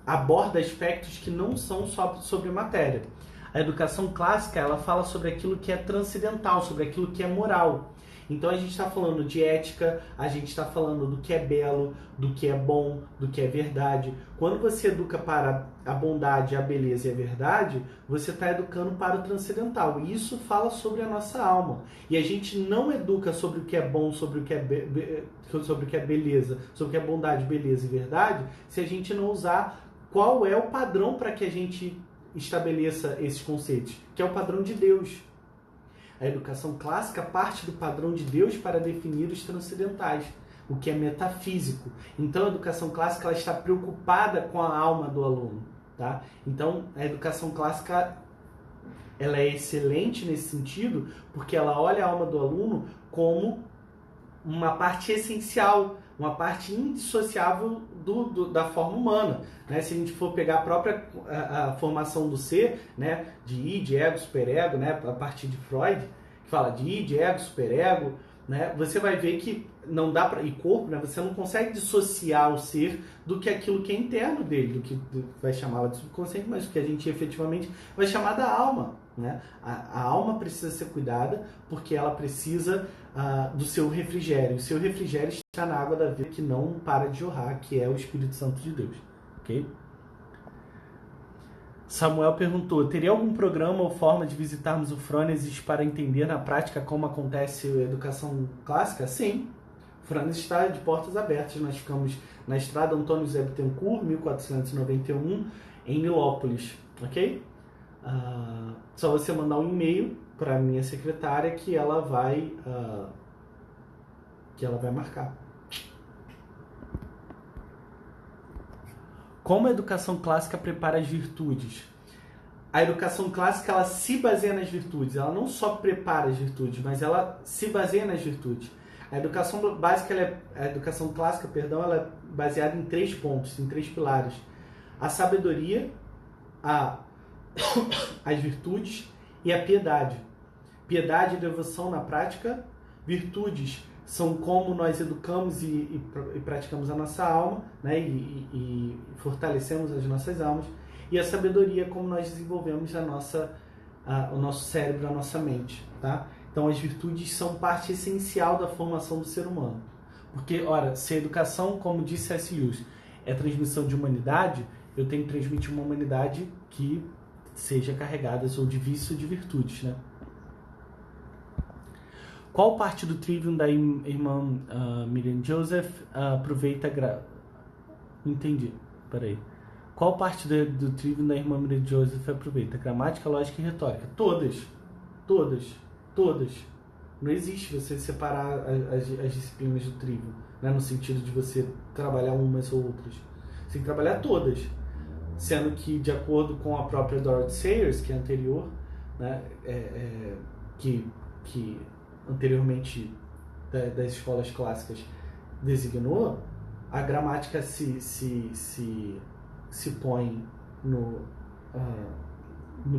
aborda aspectos que não são só sobre matéria. A educação clássica, ela fala sobre aquilo que é transcendental, sobre aquilo que é moral. Então a gente está falando de ética, a gente está falando do que é belo, do que é bom, do que é verdade. Quando você educa para a bondade, a beleza e a verdade, você está educando para o transcendental. E isso fala sobre a nossa alma. E a gente não educa sobre o que é bom, sobre o que é beleza, sobre o que é bondade, beleza e verdade, se a gente não usar qual é o padrão para que a gente estabeleça esses conceitos, que é o padrão de Deus. A educação clássica parte do padrão de Deus para definir os transcendentais, o que é metafísico. Então a educação clássica ela está preocupada com a alma do aluno. Tá? Então a educação clássica ela é excelente nesse sentido, porque ela olha a alma do aluno como uma parte essencial, uma parte indissociável da forma humana. Né? Se a gente for pegar a própria a formação do ser, né? De id, ego, superego, né? A partir de Freud, que fala de id, ego, superego, né? Você vai ver que não dá para, e corpo, né? Você não consegue dissociar o ser do que aquilo que é interno dele, do que vai chamar de subconsciente, mas o que a gente efetivamente vai chamar da alma. Né? A alma precisa ser cuidada porque ela precisa do seu refrigério. O seu refrigério está na água da vida que não para de jorrar, que é o Espírito Santo de Deus. Okay? Samuel perguntou: teria algum programa ou forma de visitarmos o Frônesis para entender na prática como acontece a educação clássica? Sim. O Frônesis está de portas abertas. Nós ficamos na estrada Antônio José Bittencourt, 1491, em Nilópolis. Ok? Só você mandar um e-mail para a minha secretária que ela vai marcar. Como a educação clássica prepara as virtudes? A educação clássica ela se baseia nas virtudes. Ela não só prepara as virtudes, mas ela se baseia nas virtudes. A educação básica, a educação clássica, perdão, ela é baseada em 3 pontos, em 3 pilares: a sabedoria, as virtudes e a piedade. Piedade e devoção na prática. Virtudes são como nós educamos e praticamos a nossa alma, né? E fortalecemos as nossas almas. E a sabedoria, como nós desenvolvemos o nosso cérebro, a nossa mente. Tá? Então, as virtudes são parte essencial da formação do ser humano. Porque, ora, se a educação, como disse C.S. Lewis, é transmissão de humanidade, eu tenho que transmitir uma humanidade que seja carregada ou de vício ou de virtudes, né? Qual parte do Trivium da irmã Miriam Joseph aproveita... Entendi, peraí. Qual parte do Trivium da irmã Miriam Joseph aproveita? Gramática, lógica e retórica. Todas. Não existe você separar as disciplinas do Trivium, né? No sentido de você trabalhar umas ou outras. Você tem que trabalhar todas. Sendo que, de acordo com a própria Dorothy Sayers, que é anterior, né? Que anteriormente das escolas clássicas designou, a gramática se põe no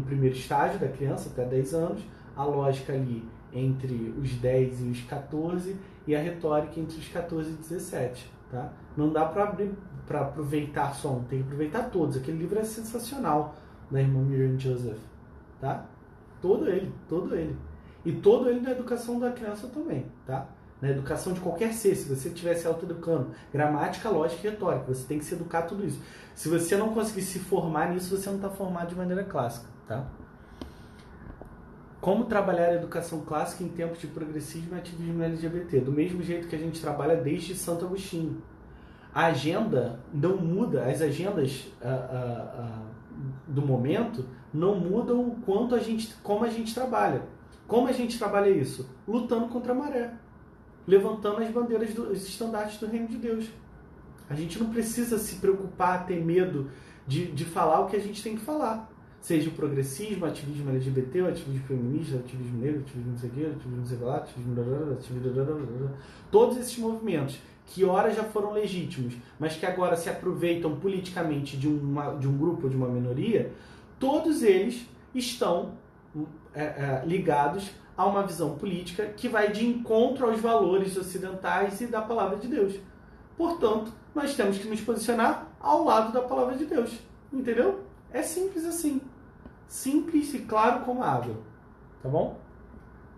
primeiro estágio da criança, até 10 anos, a lógica ali entre os 10 e os 14 e a retórica entre os 14 e 17. Tá? Não dá para aproveitar só um, tem que aproveitar todos. Aquele livro é sensacional, da irmã Miriam Joseph. Tá? Todo ele. E todo ele na educação da criança também, tá? Na educação de qualquer ser, se você estiver se autoeducando, gramática, lógica e retórica, você tem que se educar tudo isso. Se você não conseguir se formar nisso, você não está formado de maneira clássica, tá? Como trabalhar a educação clássica em tempos de progressismo e ativismo LGBT? Do mesmo jeito que a gente trabalha desde Santo Agostinho. A agenda não muda, as agendas do momento não mudam como a gente trabalha. Como a gente trabalha isso? Lutando contra a maré. Levantando as bandeiras, os estandartes do reino de Deus. A gente não precisa se preocupar, ter medo de falar o que a gente tem que falar. Seja o progressismo, ativismo LGBT, o ativismo feminista, o ativismo negro, o ativismo não sei o quê, o ativismo não sei o que lá, ativismo... Todos esses movimentos, que ora já foram legítimos, mas que agora se aproveitam politicamente de um grupo ou de uma minoria, todos eles estão ligados a uma visão política que vai de encontro aos valores ocidentais e da palavra de Deus. Portanto, nós temos que nos posicionar ao lado da palavra de Deus. Entendeu? É simples assim. Simples e claro como a água. Tá bom?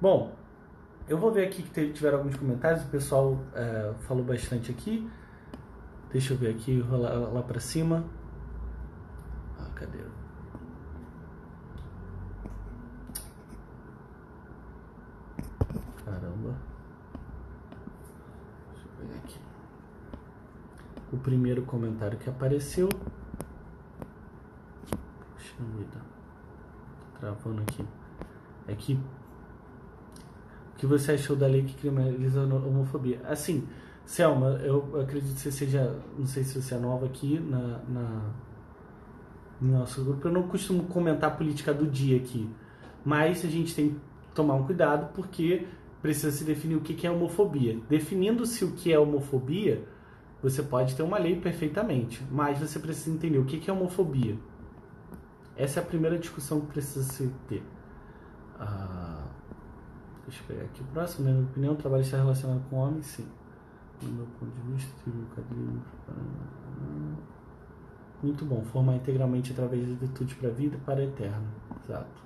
Bom, eu vou ver aqui que tiveram alguns comentários. O pessoal falou bastante aqui. Deixa eu ver aqui, rolar lá pra cima. Cadê? Caramba. Deixa eu ver aqui. O primeiro comentário que apareceu. Puxa vida. Tô travando aqui. É que. O que você achou da lei que criminaliza a homofobia? Assim, Selma, eu acredito que você seja. Não sei se você é nova aqui no nosso grupo. Eu não costumo comentar a política do dia aqui. Mas a gente tem que tomar um cuidado porque precisa se definir o que é homofobia. Definindo-se o que é homofobia, você pode ter uma lei perfeitamente, mas você precisa entender o que é homofobia. Essa é a primeira discussão que precisa se ter. Deixa eu pegar aqui o próximo. Na minha opinião, o trabalho está relacionado com homens, sim. Do meu ponto de vista, tive um quadrinho. Muito bom. Formar integralmente através de virtude para a vida e para a eterna. Exato.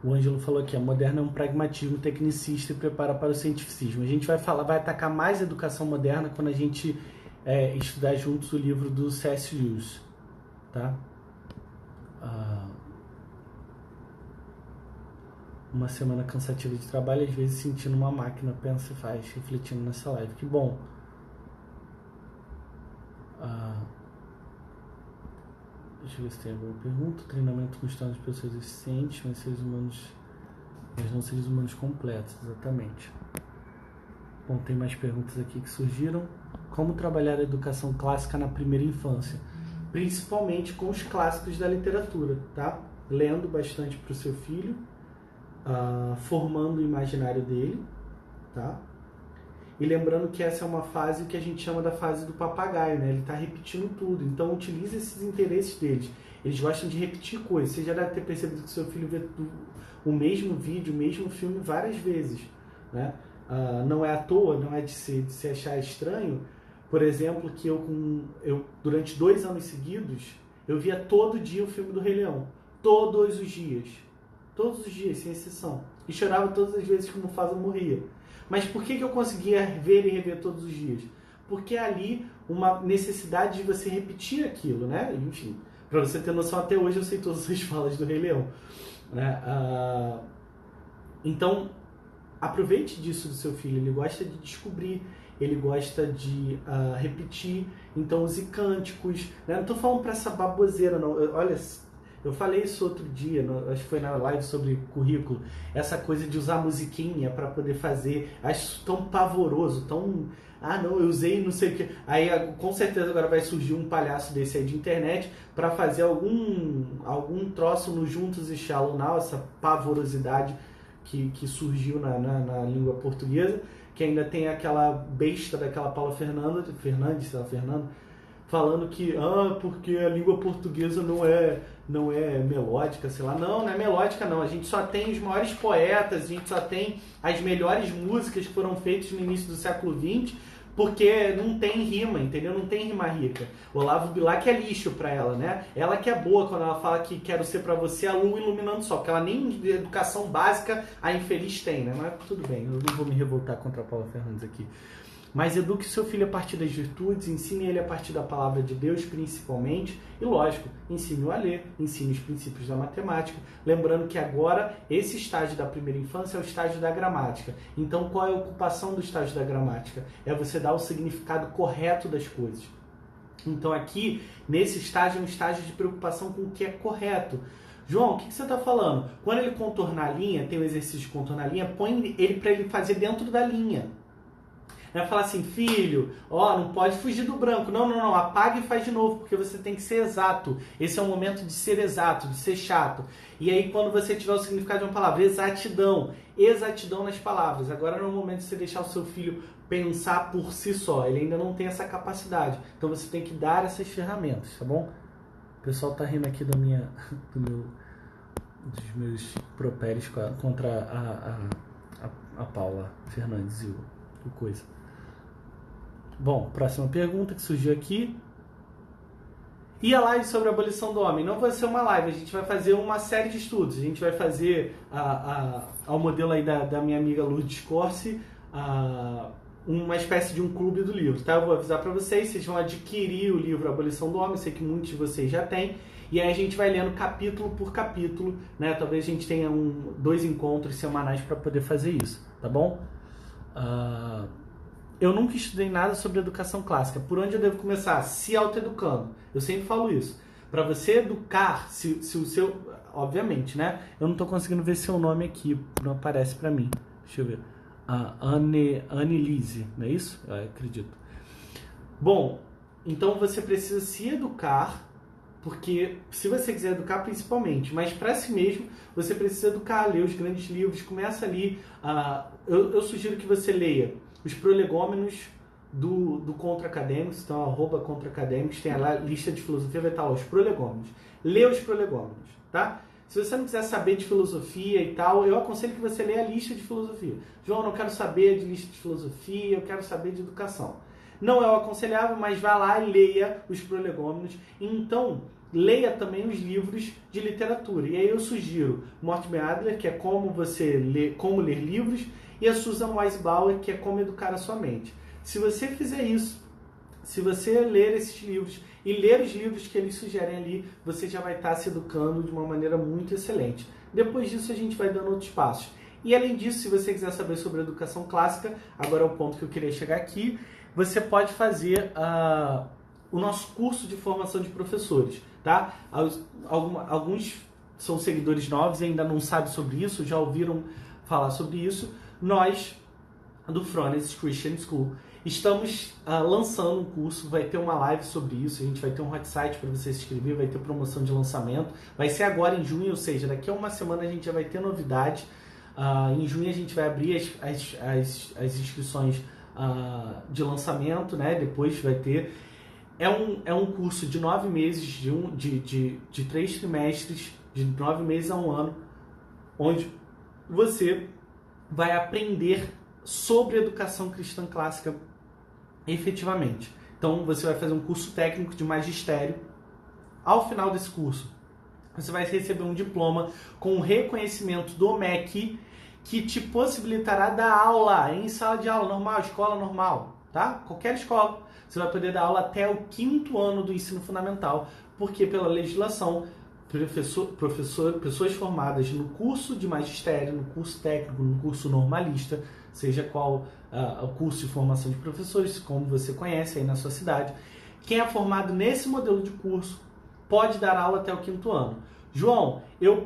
O Ângelo falou aqui, a moderna é um pragmatismo tecnicista e prepara para o cientificismo. A gente vai atacar mais a educação moderna quando a gente estudar juntos o livro do C.S. Lewis. Tá? Uma semana cansativa de trabalho, às vezes sentindo uma máquina, pensa e faz, refletindo nessa live. Que bom. Deixa eu ver se tem alguma pergunta. Treinamento constante de pessoas eficientes, mas não seres humanos completos, exatamente. Bom, tem mais perguntas aqui que surgiram. Como trabalhar a educação clássica na primeira infância? Principalmente com os clássicos da literatura, tá? Lendo bastante para o seu filho, formando o imaginário dele, tá? E lembrando que essa é uma fase que a gente chama da fase do papagaio, né? Ele está repetindo tudo. Então, utilize esses interesses deles. eles gostam de repetir coisas. Você já deve ter percebido que seu filho vê o mesmo vídeo, o mesmo filme várias vezes, né? Não é à toa, não é de se achar estranho, por exemplo, que eu durante 2 anos seguidos, eu via todo dia o filme do Rei Leão. Todos os dias, sem exceção. E chorava todas as vezes que o Mufasa morria. Mas por que eu conseguia ver e rever todos os dias? Porque ali uma necessidade de você repetir aquilo, né? Enfim, para você ter noção, até hoje eu sei todas as falas do Rei Leão, né? Então, aproveite disso do seu filho. Ele gosta de descobrir, ele gosta de repetir. Então, use cânticos, né? Não estou falando para essa baboseira, não. Olha, eu falei isso outro dia, acho que foi na live sobre currículo, essa coisa de usar musiquinha para poder fazer, acho tão pavoroso, tão... não, eu usei não sei o que. Aí com certeza agora vai surgir um palhaço desse aí de internet para fazer algum troço no Juntos e Shallow Now, essa pavorosidade que surgiu na língua portuguesa, que ainda tem aquela besta daquela Paula Fernandes, falando que porque a língua portuguesa não é melódica, sei lá. Não é melódica não. A gente só tem os maiores poetas, a gente só tem as melhores músicas que foram feitas no início do século XX, porque não tem rima, entendeu? Não tem rima rica. O Olavo Bilac é lixo pra ela, né? Ela que é boa quando ela fala que quero ser pra você a lua iluminando o sol, porque ela nem de educação básica a infeliz tem, né? Mas tudo bem, eu não vou me revoltar contra a Paula Fernandes aqui. Mas eduque seu filho a partir das virtudes, ensine ele a partir da palavra de Deus, principalmente, e lógico, ensine-o a ler, ensine os princípios da matemática, lembrando que agora esse estágio da primeira infância é o estágio da gramática. Então, qual é a ocupação do estágio da gramática? É você dar o significado correto das coisas. Então, aqui, nesse estágio, é um estágio de preocupação com o que é correto. João, o que você está falando? Quando ele contornar a linha, tem o exercício de contornar a linha, põe ele para ele fazer dentro da linha. Falar assim, filho, não pode fugir do branco. Não, apaga e faz de novo, porque você tem que ser exato. Esse é o momento de ser exato, de ser chato. E aí, quando você tiver o significado de uma palavra, exatidão nas palavras. Agora não é o momento de você deixar o seu filho pensar por si só. Ele ainda não tem essa capacidade. Então você tem que dar essas ferramentas, tá bom? O pessoal tá rindo aqui dos meus propérios contra a Paula Fernandes e o coisa. Bom, próxima pergunta que surgiu aqui. E a live sobre a abolição do homem? Não vai ser uma live, a gente vai fazer uma série de estudos. A gente vai fazer, ao modelo aí da minha amiga Lourdes Corsi, uma espécie de um clube do livro, tá? Eu vou avisar para vocês vão adquirir o livro Abolição do Homem, sei que muitos de vocês já têm, e aí a gente vai lendo capítulo por capítulo, né? Talvez a gente tenha 2 encontros semanais para poder fazer isso, tá bom? Eu nunca estudei nada sobre educação clássica. Por onde eu devo começar? Se autoeducando. Eu sempre falo isso. Para você educar, se o seu... Obviamente, né? Eu não estou conseguindo ver seu nome aqui. Não aparece para mim. Deixa eu ver. Annelise, não é isso? Eu acredito. Bom, então você precisa se educar, porque se você quiser educar principalmente, mas para si mesmo, você precisa educar, ler os grandes livros. Começa ali... eu sugiro que você leia os prolegômenos do Contra Acadêmicos, então @Contra Acadêmicos, tem lá a lista de filosofia, vai estar lá os prolegômenos. Lê os prolegômenos, tá? Se você não quiser saber de filosofia e tal, eu aconselho que você leia a lista de filosofia. João, eu não quero saber de lista de filosofia, eu quero saber de educação. Não é o aconselhável, mas vá lá e leia os prolegômenos. Então, leia também os livros de literatura. E aí eu sugiro Mortimer Adler, que é como ler livros, e a Susan Weisbauer, que é como educar a sua mente. Se você fizer isso, se você ler esses livros e ler os livros que eles sugerem ali, você já vai estar se educando de uma maneira muito excelente. Depois disso, a gente vai dando outros passos. E além disso, se você quiser saber sobre educação clássica, agora é o ponto que eu queria chegar aqui, você pode fazer o nosso curso de formação de professores, tá? Alguns são seguidores novos e ainda não sabem sobre isso, já ouviram falar sobre isso. Nós, do Phronesis Christian School, estamos lançando um curso, vai ter uma live sobre isso, a gente vai ter um hot site para você se inscrever, vai ter promoção de lançamento, vai ser agora em junho, ou seja, daqui a uma semana a gente já vai ter novidade. Em junho a gente vai abrir as inscrições de lançamento, né? Depois vai ter. é um curso de 9 meses, de 3 trimestres, de 9 meses a um ano, onde você vai aprender sobre educação cristã clássica efetivamente. Então, você vai fazer um curso técnico de magistério. Ao final desse curso, você vai receber um diploma com reconhecimento do MEC que te possibilitará dar aula em sala de aula normal, escola normal, tá? Qualquer escola. Você vai poder dar aula até o 5º ano do ensino fundamental, porque pela legislação, pessoas formadas no curso de magistério, no curso técnico, no curso normalista, seja qual o curso de formação de professores, como você conhece aí na sua cidade, quem é formado nesse modelo de curso pode dar aula até o 5º ano. João, eu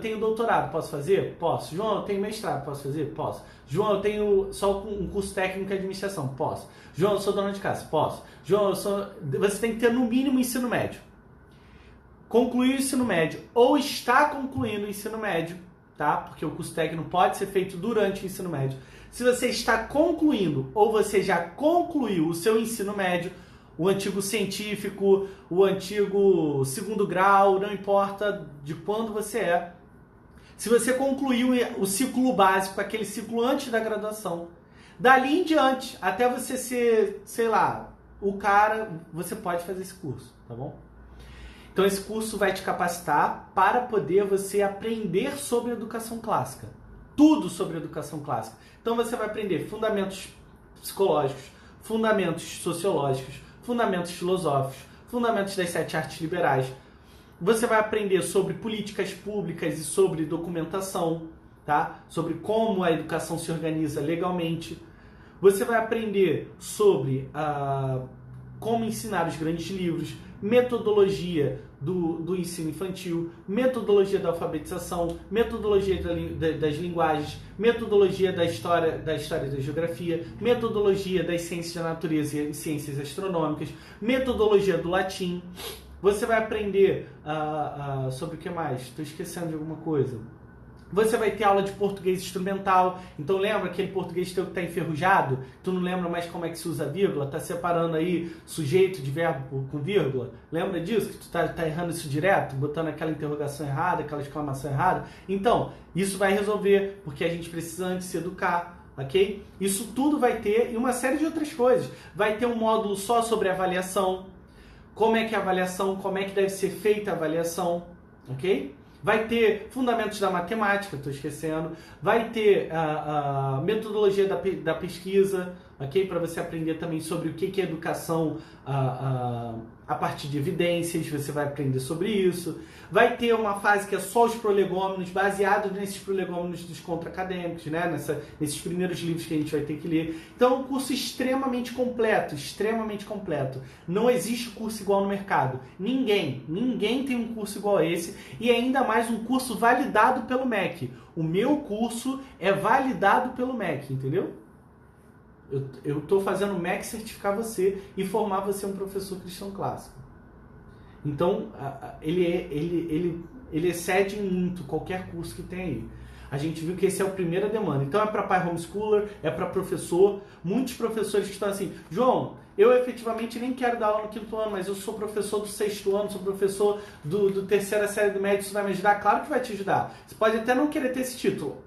tenho doutorado, posso fazer? Posso. João, eu tenho mestrado, posso fazer? Posso. João, eu tenho só um curso técnico de administração, posso. João, eu sou dona de casa, posso. João, você tem que ter no mínimo ensino médio. Concluir o ensino médio ou está concluindo o ensino médio, tá? Porque o curso técnico pode ser feito durante o ensino médio. Se você está concluindo ou você já concluiu o seu ensino médio, o antigo científico, o antigo 2º grau, não importa de quando você é. Se você concluiu o ciclo básico, aquele ciclo antes da graduação, dali em diante, até você ser, sei lá, o cara, você pode fazer esse curso, tá bom? Então esse curso vai te capacitar para poder você aprender sobre educação clássica. Tudo sobre educação clássica. Então você vai aprender fundamentos psicológicos, fundamentos sociológicos, fundamentos filosóficos, fundamentos das 7 artes liberais. Você vai aprender sobre políticas públicas e sobre documentação, tá? Sobre como a educação se organiza legalmente. Você vai aprender sobre como ensinar os grandes livros, metodologia do ensino infantil, metodologia da alfabetização, metodologia das linguagens, metodologia da história da geografia, metodologia das ciências da natureza e ciências astronômicas, metodologia do latim. Você vai aprender sobre o que mais? Estou esquecendo de alguma coisa. Você vai ter aula de português instrumental. Então lembra aquele português teu que está enferrujado? Tu não lembra mais como é que se usa vírgula? Tá separando aí sujeito de verbo com vírgula? Lembra disso? Que tu tá errando isso direto? Botando aquela interrogação errada, aquela exclamação errada? Então, isso vai resolver, porque a gente precisa antes se educar, ok? Isso tudo vai ter, e uma série de outras coisas. Vai ter um módulo só sobre avaliação. Como é que é a avaliação? Como é que deve ser feita a avaliação? Ok? Vai ter fundamentos da matemática, estou esquecendo. Vai ter a metodologia da pesquisa, ok? Para você aprender também sobre o que é educação a partir de evidências, você vai aprender sobre isso. Vai ter uma fase que é só os prolegômenos, baseado nesses prolegômenos dos contra-acadêmicos, né? Nesses primeiros livros que a gente vai ter que ler. Então é um curso extremamente completo, extremamente completo. Não existe curso igual no mercado. Ninguém tem um curso igual a esse, e ainda mais um curso validado pelo MEC. O meu curso é validado pelo MEC, entendeu? Eu estou fazendo o MEC certificar você e formar você um professor cristão clássico. Então, ele excede muito qualquer curso que tem aí. A gente viu que esse é a primeira demanda. Então, é para pai homeschooler, é para professor. Muitos professores que estão assim, João, eu efetivamente nem quero dar aula no 5º ano, mas eu sou professor do 6º ano, sou professor do 3ª série do médio, isso vai me ajudar? Claro que vai te ajudar. Você pode até não querer ter esse título.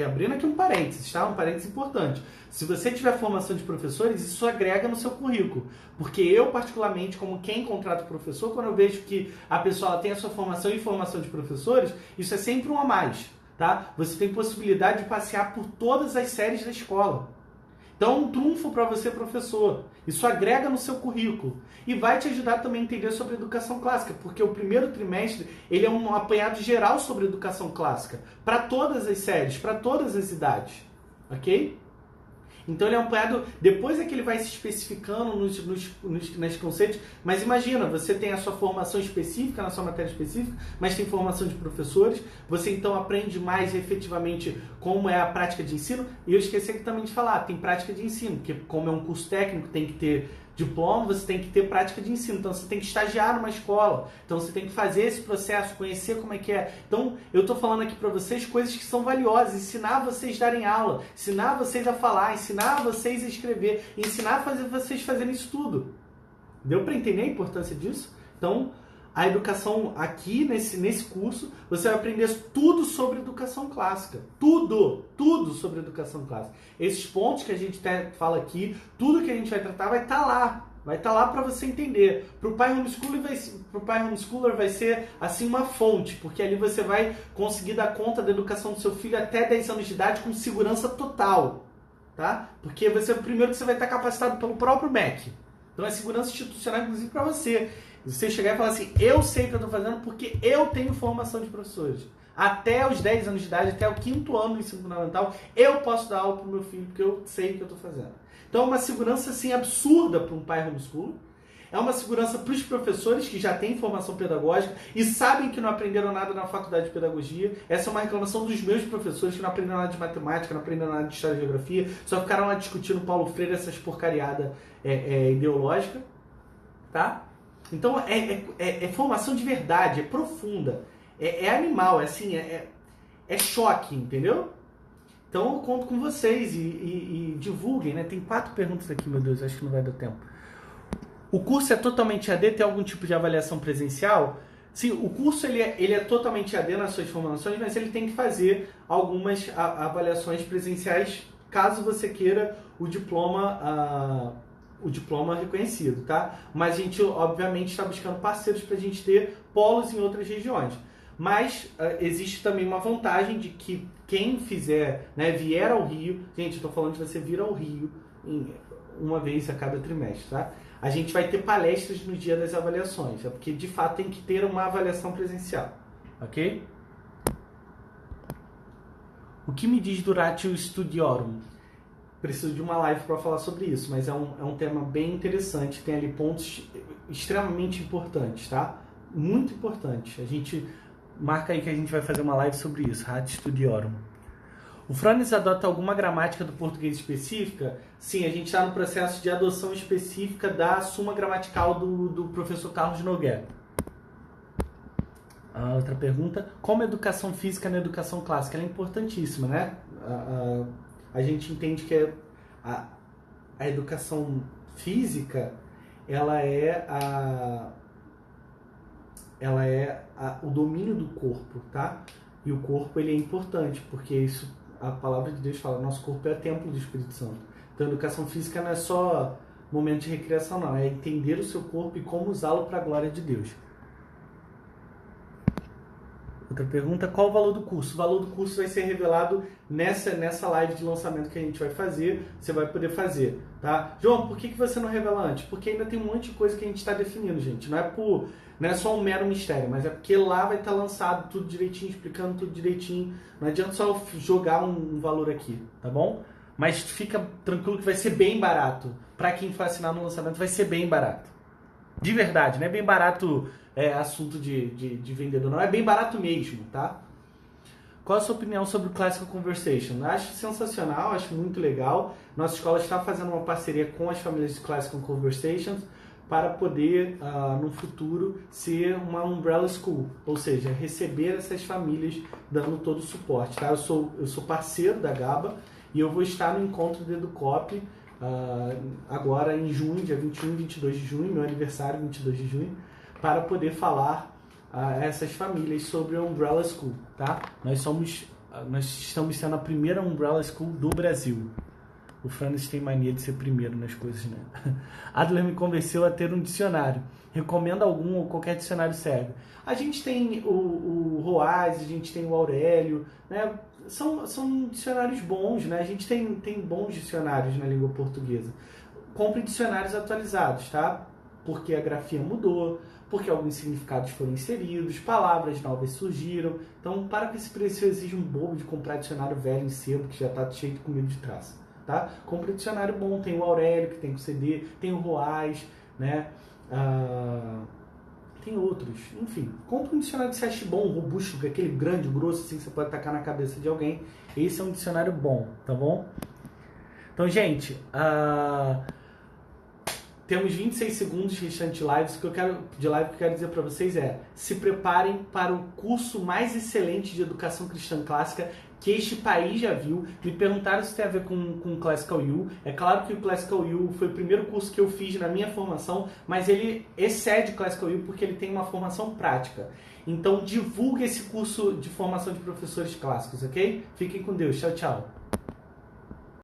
Abrindo aqui um parênteses, tá? Um parênteses importante. Se você tiver formação de professores, isso agrega no seu currículo. Porque eu, particularmente, como quem contrata o professor, quando eu vejo que a pessoa tem a sua formação e formação de professores, isso é sempre um a mais, tá? Você tem possibilidade de passear por todas as séries da escola. Então, é um trunfo para você, professor. Isso agrega no seu currículo. E vai te ajudar também a entender sobre educação clássica, porque o primeiro trimestre ele é um apanhado geral sobre educação clássica, para todas as séries, para todas as idades, ok? Então ele é um apanhado, depois é que ele vai se especificando nos conceitos, mas imagina, você tem a sua formação específica, na sua matéria específica, mas tem formação de professores, você então aprende mais efetivamente como é a prática de ensino, e eu esqueci aqui também de falar, tem prática de ensino, porque como é um curso técnico, tem que ter diploma, você tem que ter prática de ensino, então você tem que estagiar numa escola, então você tem que fazer esse processo, conhecer como é que é. Então eu estou falando aqui para vocês coisas que são valiosas, ensinar vocês a darem aula, ensinar vocês a falar, ensinar vocês a escrever, ensinar a fazer vocês fazerem isso tudo, Deu para entender a importância disso? Então, a educação aqui, nesse curso, você vai aprender tudo sobre educação clássica. Tudo sobre educação clássica. Esses pontos que a gente fala aqui, tudo que a gente vai tratar vai estar lá. Vai estar lá para você entender. Para o pai homeschooler vai ser assim uma fonte, porque ali você vai conseguir dar conta da educação do seu filho até 10 anos de idade com segurança total. Tá? Porque vai ser o primeiro que você vai estar capacitado pelo próprio MEC. Então é segurança institucional, inclusive, para você. Você chegar e falar assim, eu sei o que eu estou fazendo porque eu tenho formação de professores. Até os 10 anos de idade, até o 5º ano do ensino fundamental, eu posso dar aula para o meu filho porque eu sei o que eu estou fazendo. Então é uma segurança assim absurda para um pai homeschooler. É uma segurança para os professores que já têm formação pedagógica e sabem que não aprenderam nada na faculdade de pedagogia. Essa é uma reclamação dos meus professores que não aprenderam nada de matemática, não aprenderam nada de história e geografia, só ficaram lá discutindo Paulo Freire, essas porcariadas ideológicas. Tá? Então é formação de verdade, é profunda, é animal, é choque, entendeu? Então eu conto com vocês e divulguem, né? Tem 4 perguntas aqui, meu Deus, acho que não vai dar tempo. O curso é totalmente AD? Tem algum tipo de avaliação presencial? Sim, o curso ele é totalmente AD nas suas formações, mas ele tem que fazer algumas avaliações presenciais caso você queira o diploma reconhecido, tá? Mas a gente, obviamente, está buscando parceiros para a gente ter polos em outras regiões. Mas existe também uma vantagem de que quem fizer, né, vier ao Rio, gente, eu estou falando de você vir ao Rio uma vez a cada trimestre, tá? A gente vai ter palestras no dia das avaliações, porque de fato tem que ter uma avaliação presencial, ok? O que me diz Duratio Studiorum? Preciso de uma live para falar sobre isso, mas é um tema bem interessante, tem ali pontos extremamente importantes, tá? Muito importantes. A gente marca aí que a gente vai fazer uma live sobre isso, Ratio Studiorum. O Frones adota alguma gramática do português específica? Sim, a gente está no processo de adoção específica da Suma Gramatical do professor Carlos Nogueira. Outra pergunta, como a educação física na educação clássica? Ela é importantíssima, né? A gente entende que a educação física ela é o domínio do corpo, tá? E o corpo ele é importante, porque isso, a palavra de Deus fala, nosso corpo é templo do Espírito Santo. Então a educação física não é só momento de recreação, não. É entender o seu corpo e como usá-lo para a glória de Deus. Outra pergunta, qual o valor do curso? O valor do curso vai ser revelado nessa live de lançamento que a gente vai fazer, você vai poder fazer, tá? João, por que você não revela antes? Porque ainda tem um monte de coisa que a gente está definindo, gente. Não é só um mero mistério, mas é porque lá vai estar lançado tudo direitinho, explicando tudo direitinho. Não adianta só jogar um valor aqui, tá bom? Mas fica tranquilo que vai ser bem barato. Para quem for assinar no lançamento, vai ser bem barato. De verdade, não é bem barato assunto de vendedor, não. É bem barato mesmo, tá? Qual a sua opinião sobre o Classical Conversation? Acho sensacional, acho muito legal. Nossa escola está fazendo uma parceria com as famílias de Classical Conversations para poder, no futuro, ser uma Umbrella School. Ou seja, receber essas famílias dando todo o suporte, tá? Eu sou parceiro da GABA e eu vou estar no encontro do EduCop agora em junho, dia 21 e 22 de junho, meu aniversário, 22 de junho, para poder falar a essas famílias sobre a Umbrella School, tá? Nós estamos sendo a primeira Umbrella School do Brasil. O Francis tem mania de ser primeiro nas coisas, né? Adler me convenceu a ter um dicionário. Recomenda algum ou qualquer dicionário serve. A gente tem o Roaz, a gente tem o Aurélio, né? São dicionários bons, né? A gente tem bons dicionários na língua portuguesa. Compre dicionários atualizados, tá? Porque a grafia mudou, porque alguns significados foram inseridos, palavras novas surgiram. Então, para com esse preço, exige um bobo de comprar dicionário velho em sebo, que já está cheio de comida de traça, tá? Compre um dicionário bom, tem o Aurélio, que tem com CD, tem o Roaz, né? Tem outros, enfim. Compre um dicionário que você ache bom, robusto, aquele grande, grosso, assim, que você pode tacar na cabeça de alguém. Esse é um dicionário bom, tá bom? Então, gente, temos 26 segundos restantes de live. O que eu quero dizer para vocês é: se preparem para o curso mais excelente de educação cristã clássica que este país já viu. Me perguntaram se tem a ver com Classical U. É claro que o Classical U foi o primeiro curso que eu fiz na minha formação, mas ele excede o Classical U porque ele tem uma formação prática. Então divulgue esse curso de formação de professores clássicos, ok? Fiquem com Deus. Tchau, tchau.